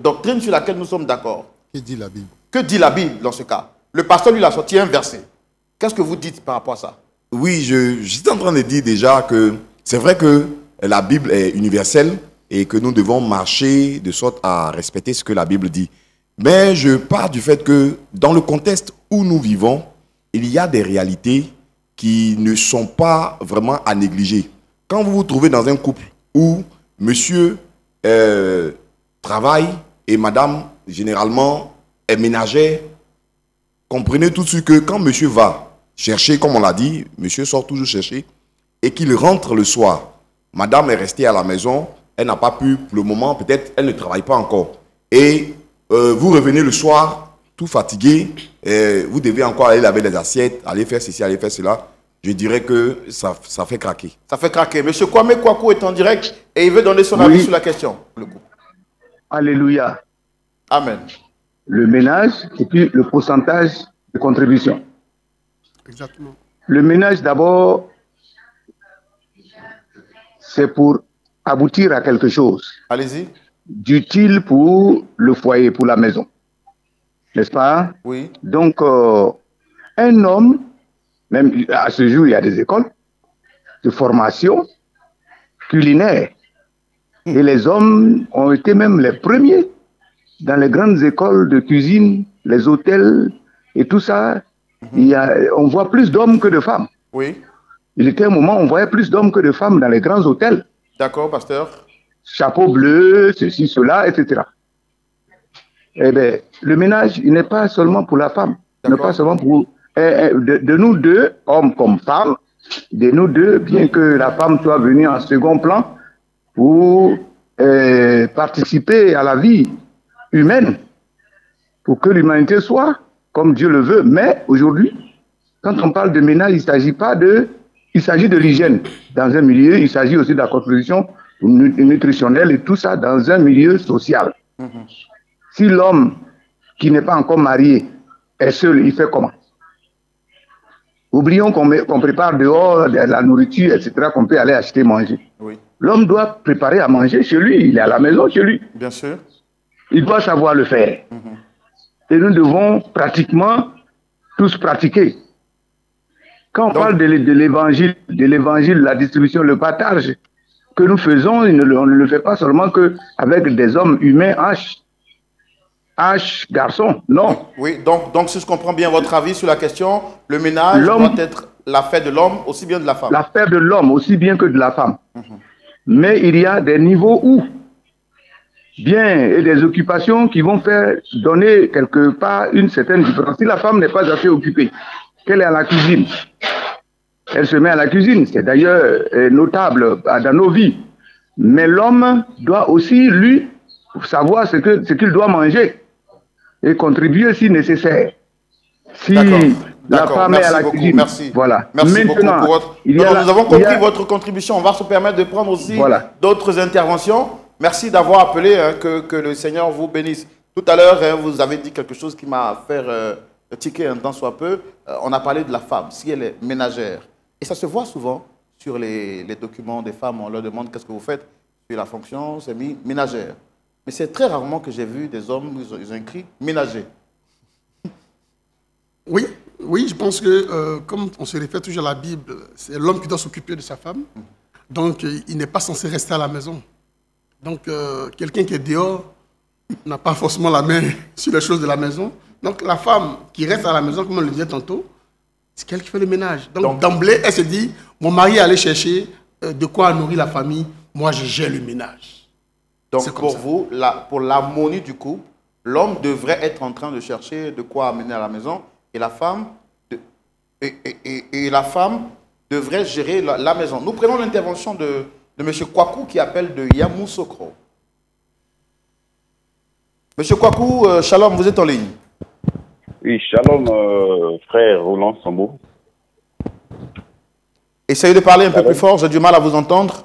doctrine sur laquelle nous sommes d'accord. Que dit la Bible? Que dit la Bible dans ce cas? Le pasteur lui a sorti un verset. Qu'est-ce que vous dites par rapport à ça? Oui, je suis en train de dire déjà que c'est vrai que la Bible est universelle et que nous devons marcher de sorte à respecter ce que la Bible dit. Mais je pars du fait que dans le contexte où nous vivons, il y a des réalités qui ne sont pas vraiment à négliger. Quand vous vous trouvez dans un couple où monsieur travaille et madame, généralement, est ménagère, comprenez tout de suite que quand monsieur va chercher, comme on l'a dit, monsieur sort toujours chercher, et qu'il rentre le soir, madame est restée à la maison, elle n'a pas pu, pour le moment, peut-être, elle ne travaille pas encore. Et vous revenez le soir, tout fatigué, vous devez encore aller laver les assiettes, aller faire ceci, aller faire cela. Je dirais que ça fait craquer. Ça fait craquer. Monsieur Kwame Kwaku est en direct et il veut donner son avis sur la question. Alléluia. Amen. Le ménage et puis le pourcentage de contribution. Exactement. Le ménage, d'abord, c'est pour aboutir à quelque chose. Allez-y. D'utile pour le foyer, pour la maison. N'est-ce pas? Oui. Donc, un homme, même à ce jour, il y a des écoles de formation culinaire. Et les hommes ont été même les premiers dans les grandes écoles de cuisine, les hôtels et tout ça. On voit plus d'hommes que de femmes. Oui. Il était un moment où on voyait plus d'hommes que de femmes dans les grands hôtels. D'accord, pasteur. Chapeau bleu, ceci, cela, etc. Eh bien, le ménage, il n'est pas seulement pour la femme. Il n'est pas seulement pour... de nous deux, hommes comme femmes, de nous deux, bien que la femme soit venue en second plan pour participer à la vie humaine, pour que l'humanité soit comme Dieu le veut. Mais aujourd'hui, quand on parle de ménage, il ne s'agit pas de... Il s'agit de l'hygiène dans un milieu, il s'agit aussi de la contribution nutritionnelle et tout ça dans un milieu social. Si l'homme qui n'est pas encore marié est seul, il fait comment? Oublions qu'on prépare dehors de la nourriture, etc., qu'on peut aller acheter manger. Oui. L'homme doit préparer à manger chez lui, il est à la maison chez lui. Bien sûr. Il doit savoir le faire. Et nous devons pratiquement tous pratiquer. Quand on parle de l'évangile, la distribution, le partage que nous faisons, on ne le fait pas seulement qu'avec des hommes humains H, garçon, non. Oui, donc si je comprends bien votre avis sur la question, le ménage doit être l'affaire de l'homme aussi bien de la femme. L'affaire de l'homme aussi bien que de la femme. Mais il y a des niveaux où, bien, et des occupations qui vont faire donner quelque part une certaine différence. Si la femme n'est pas assez occupée, qu'elle est à la cuisine, elle se met à la cuisine. C'est d'ailleurs notable dans nos vies. Mais l'homme doit aussi, lui, savoir ce qu'il doit manger et contribuer si nécessaire. Si la femme est à la cuisine. Merci. Voilà. Merci maintenant, beaucoup pour nous avons compris votre contribution. On va se permettre de prendre aussi d'autres interventions. Merci d'avoir appelé, que le Seigneur vous bénisse. Tout à l'heure, vous avez dit quelque chose qui m'a fait tiquer un temps soit peu. On a parlé de la femme, si elle est ménagère. Et ça se voit souvent sur les documents des femmes. On leur demande qu'est-ce que vous faites. Puis la fonction, c'est ménagère. Mais c'est très rarement que j'ai vu des hommes, ils ont écrit ménager. Oui, je pense que comme on se réfère toujours à la Bible, c'est l'homme qui doit s'occuper de sa femme. Donc, il n'est pas censé rester à la maison. Donc, quelqu'un qui est dehors n'a pas forcément la main sur les choses de la maison. Donc, la femme qui reste à la maison, comme on le disait tantôt, c'est elle qui fait le ménage. Donc d'emblée, elle se dit, mon mari est allé chercher de quoi nourrir la famille, moi je gère le ménage. Donc pour vous, pour l'harmonie du couple, l'homme devrait être en train de chercher de quoi amener à la maison et la femme, devrait gérer la maison. Nous prenons l'intervention de M. Kwaku qui appelle de Yamoussoukro. M. Kwaku, shalom, vous êtes en ligne. Oui, shalom, frère Roland Sambo. Essayez de parler un peu plus fort, j'ai du mal à vous entendre.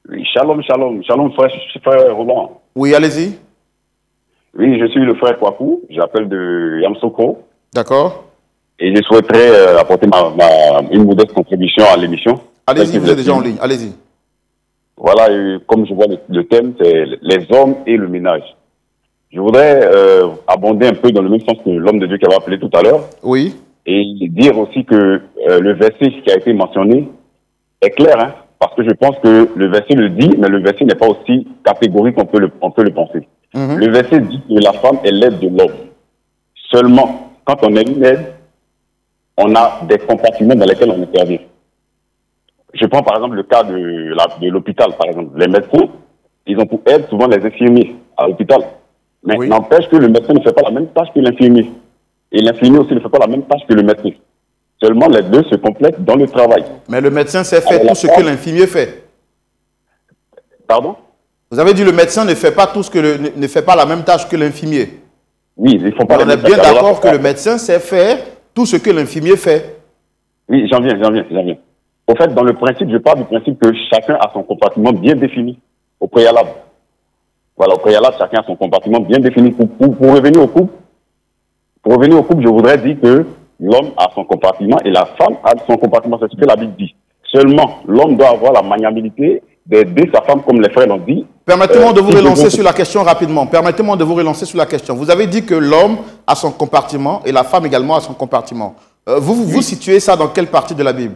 Oui, shalom, frère Roland. Oui, allez-y. Oui, je suis le frère Kwaku, j'appelle de Yamoussoukro. D'accord. Et je souhaiterais apporter une modeste contribution à l'émission. Allez-y, vous êtes déjà en ligne, allez-y. Voilà, et comme je vois le thème, c'est les hommes et le ménage. Je voudrais abonder un peu dans le même sens que l'homme de Dieu qui avait appelé tout à l'heure. Oui. Et dire aussi que le verset qui a été mentionné est clair, hein, parce que je pense que le verset le dit, mais le verset n'est pas aussi catégorique qu'on peut le penser. Le verset dit que la femme est l'aide de l'homme. Seulement, quand on est une aide, on a des compartiments dans lesquels on intervient. Je prends par exemple le cas de l'hôpital, par exemple. Les médecins, ils ont pour aide souvent les infirmiers à l'hôpital. Mais n'empêche que le médecin ne fait pas la même tâche que l'infirmier. Et l'infirmier aussi ne fait pas la même tâche que le médecin. Seulement les deux se complètent dans le travail. Mais le médecin sait faire tout ce que l'infirmier fait. Pardon? Vous avez dit le médecin ne fait pas tout ce que ne fait pas la même tâche que l'infirmier. Oui, il faut pas. On est bien d'accord que le médecin sait faire tout ce que l'infirmier fait. Oui, j'en viens. Au fait, dans le principe, je parle du principe que chacun a son compartiment bien défini au préalable. Voilà, au préalable, chacun a son compartiment bien défini. Pour revenir au couple, je voudrais dire que l'homme a son compartiment et la femme a son compartiment. C'est ce que la Bible dit. Seulement, l'homme doit avoir la maniabilité d'aider sa femme, comme les frères l'ont dit. Permettez-moi de vous relancer sur la question rapidement. Permettez-moi de vous relancer sur la question. Vous avez dit que l'homme a son compartiment et la femme également a son compartiment. Vous situez ça dans quelle partie de la Bible?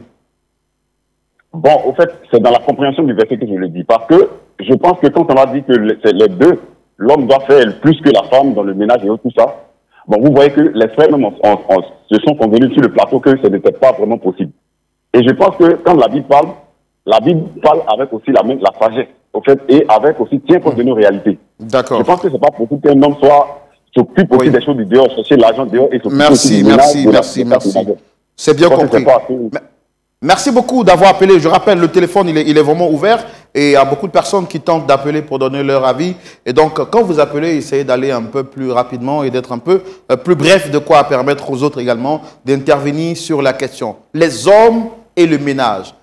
Bon, au fait, c'est dans la compréhension du verset que je le dis. Parce que je pense que quand on a dit que les deux, l'homme doit faire plus que la femme dans le ménage et tout ça, bon, vous voyez que les frères même se sont convenus sur le plateau que ce n'était pas vraiment possible. Et je pense que quand la Bible parle avec aussi la sagesse, au fait, et avec aussi tient compte de nos réalités. D'accord. Je pense que c'est pas possible qu'un homme s'occupe aussi des choses du dehors, chercher l'argent dehors et s'occupe aussi du ménage. Merci. C'est bien compris. Merci beaucoup d'avoir appelé. Je rappelle, le téléphone, il est vraiment ouvert et il y a beaucoup de personnes qui tentent d'appeler pour donner leur avis. Et donc, quand vous appelez, essayez d'aller un peu plus rapidement et d'être un peu plus bref, de quoi permettre aux autres également d'intervenir sur la question. Les hommes et le ménage.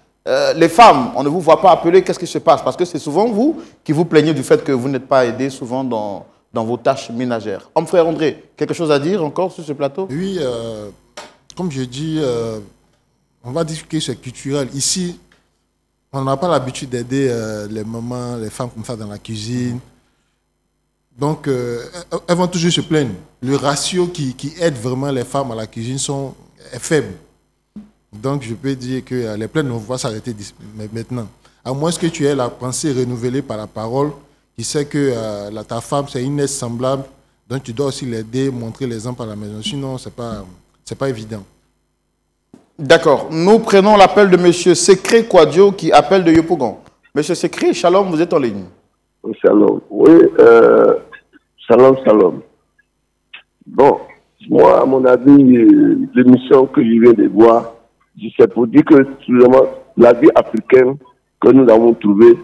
Les femmes, on ne vous voit pas appeler, qu'est-ce qui se passe? Parce que c'est souvent vous qui vous plaignez du fait que vous n'êtes pas aidé souvent dans vos tâches ménagères. Homme frère André, quelque chose à dire encore sur ce plateau? Oui, comme je dis, on va dire que c'est culturel. Ici, on n'a pas l'habitude d'aider les mamans, les femmes comme ça dans la cuisine. Donc, elles vont toujours se plaindre. Le ratio qui aide vraiment les femmes à la cuisine est faible. Donc, je peux dire que les plaintes ne vont pas s'arrêter maintenant. À moins que tu aies la pensée renouvelée par la parole, qui sait que ta femme, c'est une aide semblable, donc tu dois aussi l'aider, montrer l'exemple à la maison. Sinon, ce n'est pas évident. D'accord. Nous prenons l'appel de M. Secret Kouadio qui appelle de Yopougon. M. Secret, shalom, vous êtes en ligne. Shalom. Oui, shalom. Bon, moi, à mon avis, l'émission que je viens de voir, c'est pour dire que la vie africaine que nous avons trouvée,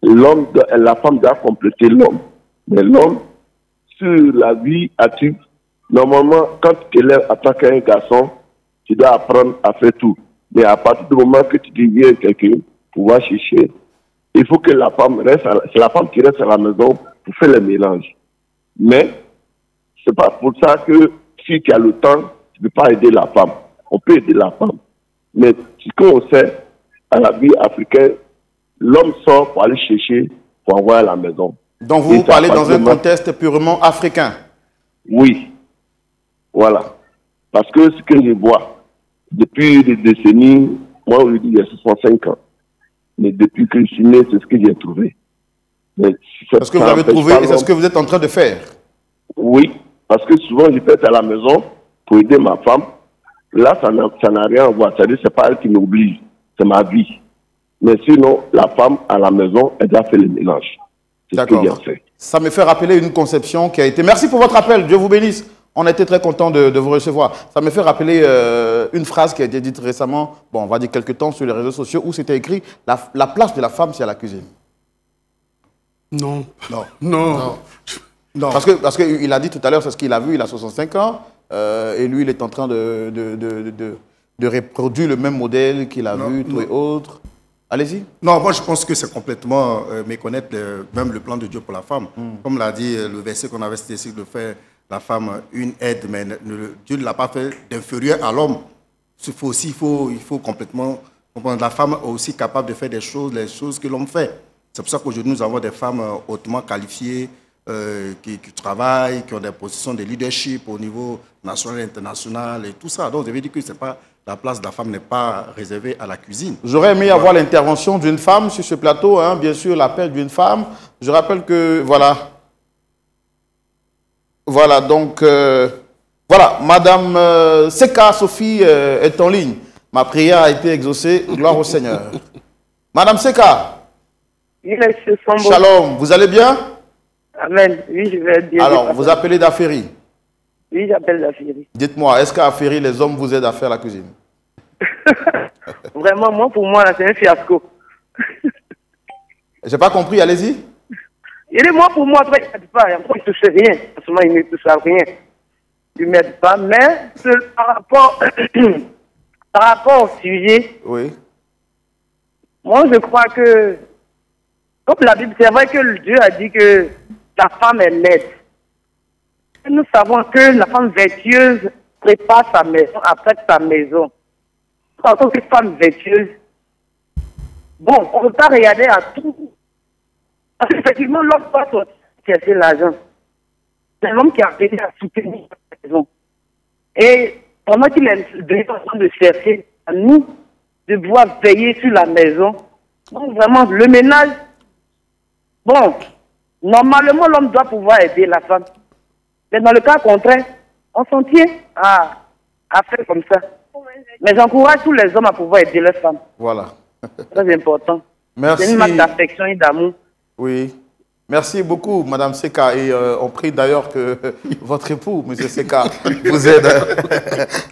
la femme doit compléter l'homme. Mais l'homme, sur la vie adulte, normalement, quand elle attaque un garçon, tu dois apprendre à faire tout. Mais à partir du moment que tu deviens quelqu'un, pouvoir chercher, il faut que la femme reste, c'est la femme qui reste à la maison pour faire le mélange. Mais, c'est pas pour ça que si tu as le temps, tu ne peux pas aider la femme. On peut aider la femme. Mais ce qu'on sait, à la vie africaine, l'homme sort pour aller chercher, pour avoir à la maison. Donc vous parlez dans un contexte purement africain? Oui. Voilà. Parce que ce que je vois, depuis des décennies, moi on lui dit il y a 65 ans. Mais depuis que je suis né, c'est ce que j'ai trouvé. Est-ce que vous avez trouvé et c'est ce que vous êtes en train de faire? Oui. Parce que souvent je fais à la maison pour aider ma femme. Là, ça n'a rien à voir. C'est-à-dire que ce n'est pas elle qui m'oblige. C'est ma vie. Mais sinon, la femme à la maison, elle doit faire le mélange. C'est ce que j'ai fait. Ça me fait rappeler une conception qui a été... Merci pour votre appel. Dieu vous bénisse. On était très content de vous recevoir. Ça me fait rappeler une phrase qui a été dite récemment, bon, on va dire quelques temps sur les réseaux sociaux, où c'était écrit la place de la femme, c'est à la cuisine. Non. Non. Non. Non. Non. Parce qu'il a dit tout à l'heure, c'est ce qu'il a vu, il a 65 ans, et lui, il est en train de reproduire le même modèle qu'il a vu, tout et autres. Allez-y. Non, moi je pense que c'est complètement méconnaître même le plan de Dieu pour la femme. Comme l'a dit le verset qu'on avait cité, de faire la femme une aide, mais Dieu ne l'a pas fait d'inférieur à l'homme. Il faut complètement comprendre. La femme est aussi capable de faire les choses que l'homme fait. C'est pour ça qu'aujourd'hui nous avons des femmes hautement qualifiées, qui travaillent, qui ont des positions de leadership au niveau national et international et tout ça. Donc je veux dire que c'est pas, la place de la femme n'est pas réservée à la cuisine. J'aurais aimé avoir l'intervention d'une femme sur ce plateau, hein, bien sûr l'appel d'une femme. Je rappelle que, voilà. Voilà, donc, voilà, Madame Seka Sophie est en ligne. Ma prière a été exaucée, gloire au Seigneur. Madame Seka. Shalom, vous allez bien? Amen, oui, je vais bien. Alors, vous appelez d'Aféry? Oui, j'appelle d'Aféry. Dites-moi, est-ce qu'à Aféry, les hommes vous aident à faire la cuisine? Vraiment, pour moi, c'est un fiasco. J'ai pas compris, allez-y. Il est moi, pour moi, il ne m'aide pas. Il ne touche rien. En ce moment, il ne touche à rien. Il ne m'aide pas. Mais par rapport au sujet, oui. Moi, je crois que, comme la Bible, c'est vrai que Dieu a dit que la femme est laide. Nous savons que la femme vertueuse prépare sa maison, après sa maison. En tant que femme vertueuse, bon, on ne peut pas regarder à tout. Parce qu'effectivement, l'homme doit chercher l'argent. C'est l'homme qui a appelé à soutenir la maison. Et pendant qu'il est en train de chercher, à nous de pouvoir veiller sur la maison. Donc vraiment, le ménage, bon, normalement, l'homme doit pouvoir aider la femme. Mais dans le cas contraire, on s'en tient à faire comme ça. Mais j'encourage tous les hommes à pouvoir aider leurs femmes. Voilà. Très important. Merci. C'est une marque d'affection et d'amour. Oui. Merci beaucoup, Madame Seka. Et on prie d'ailleurs que votre époux, Monsieur Seka, vous aide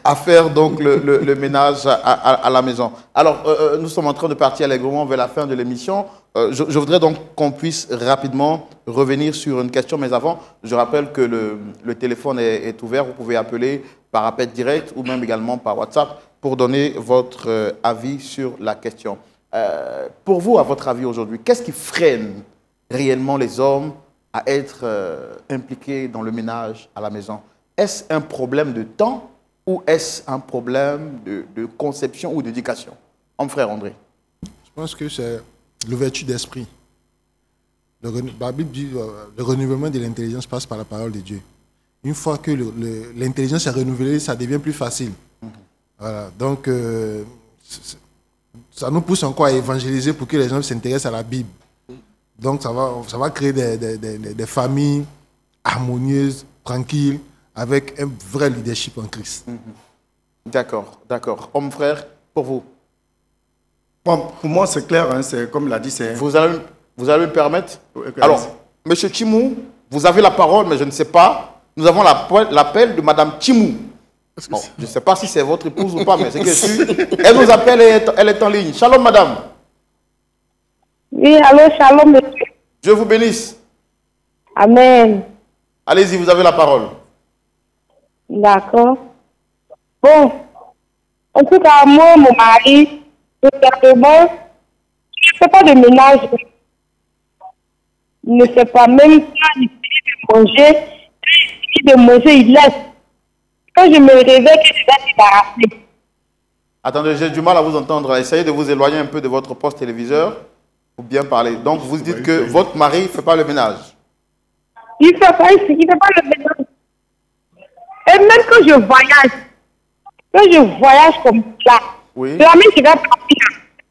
à faire donc le ménage à la maison. Alors, nous sommes en train de partir allègrement vers la fin de l'émission. Je voudrais donc qu'on puisse rapidement revenir sur une question, mais avant, je rappelle que le téléphone est ouvert. Vous pouvez appeler par appel direct ou même également par WhatsApp pour donner votre avis sur la question. Pour vous, à votre avis aujourd'hui, qu'est-ce qui freine réellement les hommes à être impliqués dans le ménage à la maison? Est-ce un problème de temps ou est-ce un problème de conception ou d'éducation? Mon frère André. Je pense que c'est l'ouverture d'esprit. La Bible dit le renouvellement de l'intelligence passe par la parole de Dieu. Une fois que l'intelligence est renouvelée, ça devient plus facile. Voilà. Donc, ça nous pousse encore à évangéliser pour que les gens s'intéressent à la Bible. Donc, ça va créer des familles harmonieuses, tranquilles, avec un vrai leadership en Christ. D'accord, d'accord. Homme frère, pour vous? Bon, pour moi, c'est clair, hein, c'est comme l'a dit, c'est... Vous allez me permettre? Alors, M. Chimou, vous avez la parole, mais je ne sais pas. Nous avons l'appel de Mme Chimou. Bon, je ne sais pas si c'est votre épouse ou pas, mais c'est que je suis... Elle nous appelle et elle est en ligne. Shalom, madame. Oui, allô, shalom, monsieur. Dieu vous bénisse. Amen. Allez-y, vous avez la parole. D'accord. Bon, en tout cas, moi, mon mari, certainement, il ne fait pas de ménage. Il ne fait pas même ça, il finit de manger. Quand il finit de manger, il laisse. Quand je me réveille, je vais débarrasser. Attendez, j'ai du mal à vous entendre. Essayez de vous éloigner un peu de votre poste téléviseur pour bien parler. Donc, vous dites que votre mari ne fait pas le ménage. Il ne fait pas le ménage. Et même quand je voyage comme ça, oui. La nuit, je vais partir.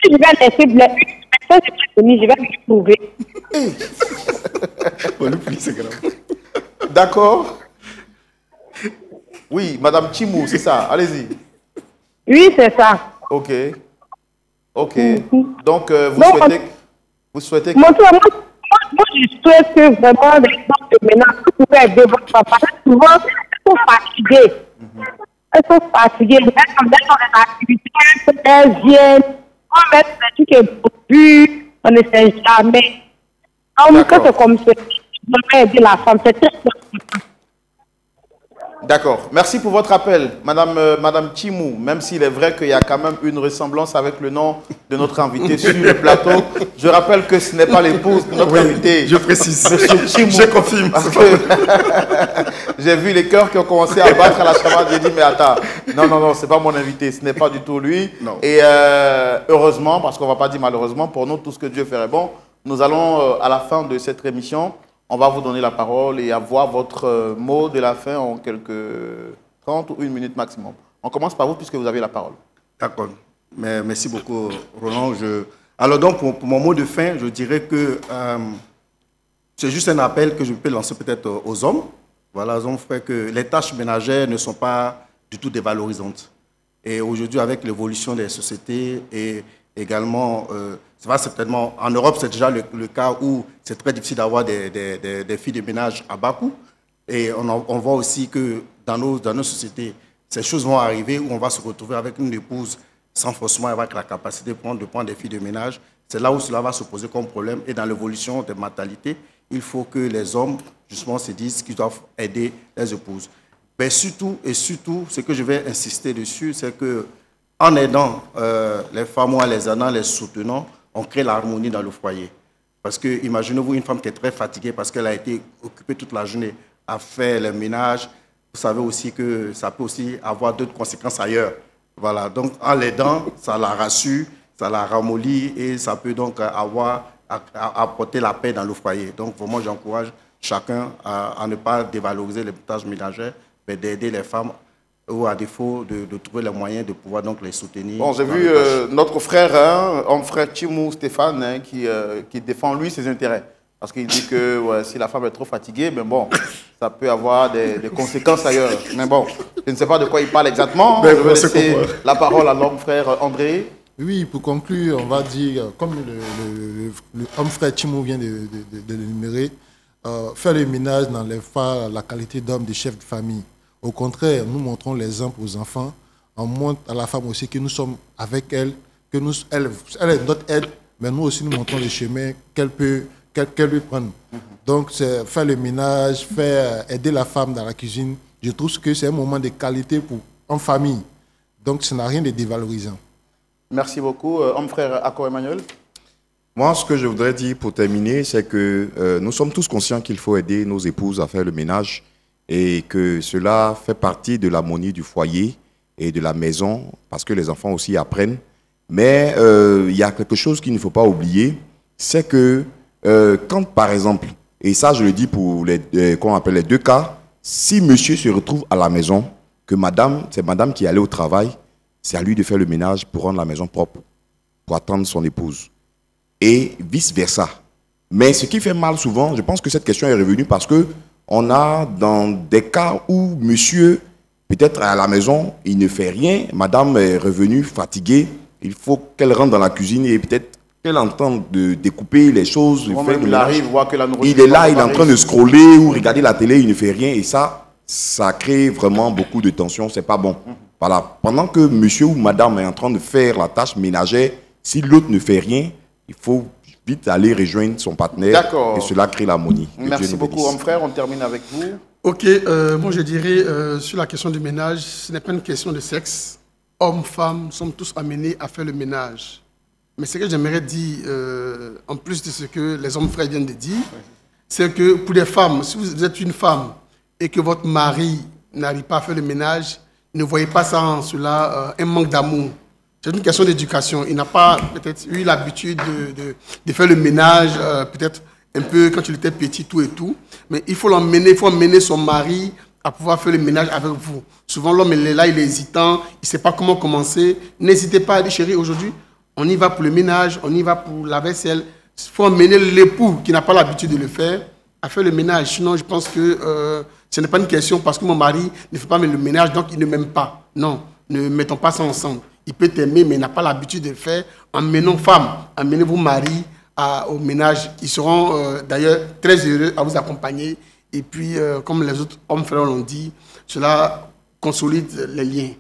Je vais laisser blesser. Je vais me trouver. C'est grave. D'accord. Oui, Madame Chimou, c'est ça. Allez-y. Oui, c'est ça. Ok. Ok. Donc, vous souhaitez que... Moi, je souhaite que vraiment les gens de ménage pouvaient aider votre papa. Souvent, sont fatiguées. Elles sont fatiguées. Elles sont dans les activités, elles viennent, on met des trucs évoluent, on ne sait jamais. Quand c'est comme ça, on va aider la femme, c'est très important. D'accord. Merci pour votre appel, Madame Chimou. Même s'il est vrai qu'il y a quand même une ressemblance avec le nom de notre invité sur le plateau, je rappelle que ce n'est pas l'épouse de notre invité. Je précise. Monsieur Chimou. Je confirme. J'ai vu les cœurs qui ont commencé à battre à la chamade. J'ai dit, mais attends, non, c'est pas mon invité. Ce n'est pas du tout lui. Non. Et heureusement, parce qu'on ne va pas dire malheureusement, pour nous, tout ce que Dieu ferait bon, nous allons, à la fin de cette émission, on va vous donner la parole et avoir votre mot de la fin en quelques 30 ou 1 minute maximum. On commence par vous puisque vous avez la parole. D'accord. Merci beaucoup, Roland. Alors donc, pour mon mot de fin, je dirais que c'est juste un appel que je peux lancer peut-être aux hommes. Voilà, aux hommes frères, que les tâches ménagères ne sont pas du tout dévalorisantes. Et aujourd'hui, avec l'évolution des sociétés et également, c'est pas certainement, en Europe, c'est déjà le cas où c'est très difficile d'avoir des filles de ménage à bas coût. Et on voit aussi que dans nos sociétés, ces choses vont arriver où on va se retrouver avec une épouse sans forcément avoir la capacité de prendre des filles de ménage. C'est là où cela va se poser comme problème. Et dans l'évolution des mentalités, il faut que les hommes, justement, se disent qu'ils doivent aider les épouses. Mais surtout, ce que je vais insister dessus, c'est que en aidant les femmes ou en les aidant, les soutenant, on crée l'harmonie dans le foyer. Parce que, imaginez-vous une femme qui est très fatiguée parce qu'elle a été occupée toute la journée à faire le ménage. Vous savez aussi que ça peut aussi avoir d'autres conséquences ailleurs. Voilà, donc en l'aidant, ça la rassure, ça la ramollit et ça peut donc apporter la paix dans le foyer. Donc vraiment, j'encourage chacun à ne pas dévaloriser les tâches ménagères, mais d'aider les femmes ou à défaut de trouver les moyens de pouvoir donc les soutenir. Bon, j'ai vu notre frère, homme frère Chimou Stéphane, qui défend lui ses intérêts. Parce qu'il dit que si la femme est trop fatiguée, ben bon, ça peut avoir des conséquences ailleurs. Mais bon, je ne sais pas de quoi il parle exactement. Je vais laisser la parole à l'homme frère André. Oui, pour conclure, on va dire, comme le homme frère Chimou vient de l'énumérer, faire le ménage n'enlève la qualité d'homme, de chef de famille. Au contraire, nous montrons l'exemple aux enfants. On montre à la femme aussi que nous sommes avec elle, que elle est notre aide, mais nous aussi nous montrons le chemin qu'elle peut prendre. Donc, faire le ménage, aider la femme dans la cuisine, je trouve que c'est un moment de qualité en famille. Donc, ça n'a rien de dévalorisant. Merci beaucoup. Homme frère Ako Emmanuel. Moi, ce que je voudrais dire pour terminer, c'est que nous sommes tous conscients qu'il faut aider nos épouses à faire le ménage et que cela fait partie de l'harmonie du foyer et de la maison parce que les enfants aussi apprennent. Mais il y a quelque chose qu'il ne faut pas oublier, c'est que quand, par exemple, et ça je le dis pour qu'on appelle les deux cas, si monsieur se retrouve à la maison, que c'est madame qui est allée au travail, c'est à lui de faire le ménage pour rendre la maison propre, pour attendre son épouse. Et vice-versa. Mais ce qui fait mal souvent, je pense que cette question est revenue parce que on a dans des cas où monsieur, peut-être à la maison, il ne fait rien, madame est revenue fatiguée, il faut qu'elle rentre dans la cuisine et peut-être qu'elle entende de découper les choses. Il arrive, voit que la nourriture il est là, il est en train de scroller ou regarder la télé, il ne fait rien et ça crée vraiment beaucoup de tension, c'est pas bon. Voilà. Pendant que monsieur ou madame est en train de faire la tâche ménagère, si l'autre ne fait rien, il faut vite aller rejoindre son partenaire et cela crée l'harmonie. Merci beaucoup, homme frère. On termine avec vous. Ok, moi je dirais sur la question du ménage, ce n'est pas une question de sexe. Hommes, femmes, sommes tous amenés à faire le ménage. Mais ce que j'aimerais dire, en plus de ce que les hommes frères viennent de dire, c'est que pour les femmes, si vous êtes une femme et que votre mari n'arrive pas à faire le ménage, ne voyez pas ça en cela un manque d'amour. C'est une question d'éducation. Il n'a pas peut-être eu l'habitude de faire le ménage, peut-être un peu quand il était petit, tout et tout. Mais il faut emmener son mari à pouvoir faire le ménage avec vous. Souvent, l'homme, il est là, il est hésitant, il ne sait pas comment commencer. N'hésitez pas à dire, chérie, aujourd'hui, on y va pour le ménage, on y va pour la vaisselle. Il faut emmener l'époux qui n'a pas l'habitude de le faire à faire le ménage. Sinon, je pense que ce n'est pas une question parce que mon mari ne fait pas le ménage, donc il ne m'aime pas. Non, ne mettons pas ça ensemble. Il peut t'aimer, mais il n'a pas l'habitude de le faire. Emmenons femmes, emmenez vos maris au ménage. Ils seront d'ailleurs très heureux à vous accompagner. Et puis, comme les autres hommes frères l'ont dit, cela consolide les liens.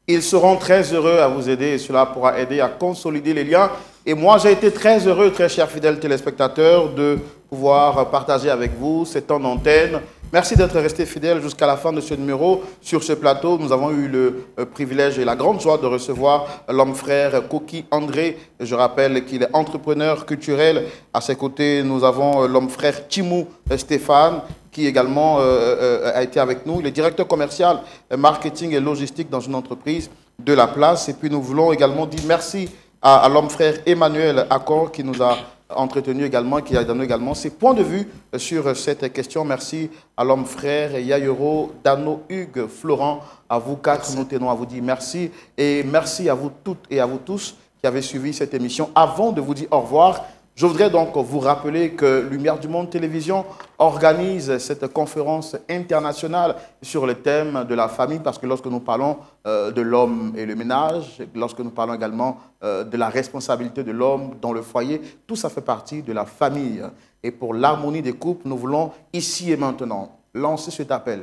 Ils seront très heureux à vous aider et cela pourra aider à consolider les liens. Et moi, j'ai été très heureux, très chers fidèles téléspectateurs, de pouvoir partager avec vous cet temps d'antenne. Merci d'être restés fidèles jusqu'à la fin de ce numéro. Sur ce plateau, nous avons eu le privilège et la grande joie de recevoir l'homme frère Koki André. Je rappelle qu'il est entrepreneur culturel. À ses côtés, nous avons l'homme frère Timou Stéphane, qui également a été avec nous. Il est directeur commercial, marketing et logistique dans une entreprise de la place. Et puis nous voulons également dire merci à l'homme frère Emmanuel Accor qui nous a entretenu également, qui a donné également ses points de vue sur cette question. Merci à l'homme frère Yayoro, Dano, Hugues, Florent, à vous quatre, nous tenons à vous dire merci. Et merci à vous toutes et à vous tous qui avez suivi cette émission. Avant de vous dire au revoir, je voudrais donc vous rappeler que Lumière du Monde Télévision organise cette conférence internationale sur le thème de la famille, parce que lorsque nous parlons de l'homme et le ménage, lorsque nous parlons également de la responsabilité de l'homme dans le foyer, tout ça fait partie de la famille. Et pour l'harmonie des couples, nous voulons ici et maintenant lancer cet appel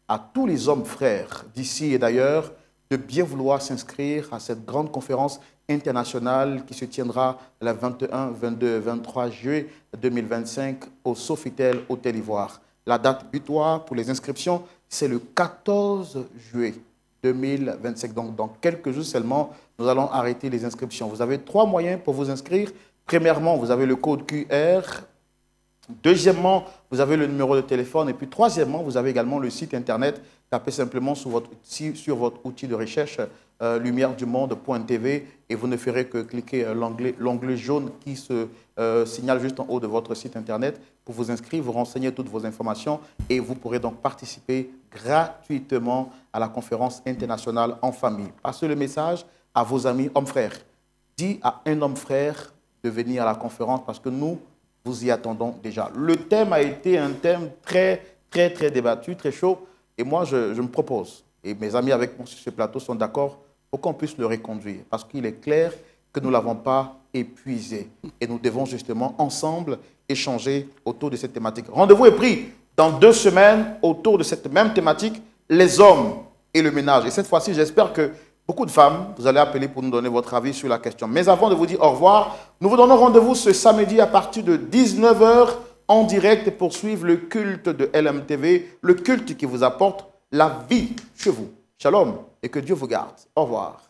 à tous les hommes frères d'ici et d'ailleurs de bien vouloir s'inscrire à cette grande conférence internationale qui se tiendra le 21, 22 et 23 juillet 2025 au Sofitel Hôtel Ivoire. La date butoir pour les inscriptions, c'est le 14 juillet 2025. Donc, dans quelques jours seulement, nous allons arrêter les inscriptions. Vous avez 3 moyens pour vous inscrire. Premièrement, vous avez le code QR. Deuxièmement, vous avez le numéro de téléphone. Et puis, troisièmement, vous avez également le site Internet. Tapez simplement sur votre outil de recherche lumièredumonde.tv et vous ne ferez que cliquer l'onglet jaune qui se signale juste en haut de votre site Internet pour vous inscrire, vous renseigner toutes vos informations et vous pourrez donc participer gratuitement à la conférence internationale en famille. Passez le message à vos amis hommes frères. Dis à un homme frère de venir à la conférence parce que nous, vous y attendons déjà. Le thème a été un thème très débattu, très chaud. Et moi, je me propose, et mes amis avec moi sur ce plateau sont d'accord, pour qu'on puisse le reconduire. Parce qu'il est clair que nous ne l'avons pas épuisé. Et nous devons justement ensemble échanger autour de cette thématique. Rendez-vous est pris dans 2 semaines autour de cette même thématique, les hommes et le ménage. Et cette fois-ci, j'espère que beaucoup de femmes, vous allez appeler pour nous donner votre avis sur la question. Mais avant de vous dire au revoir, nous vous donnons rendez-vous ce samedi à partir de 19 h en direct pour suivre le culte de LMTV, le culte qui vous apporte la vie chez vous. Shalom et que Dieu vous garde. Au revoir.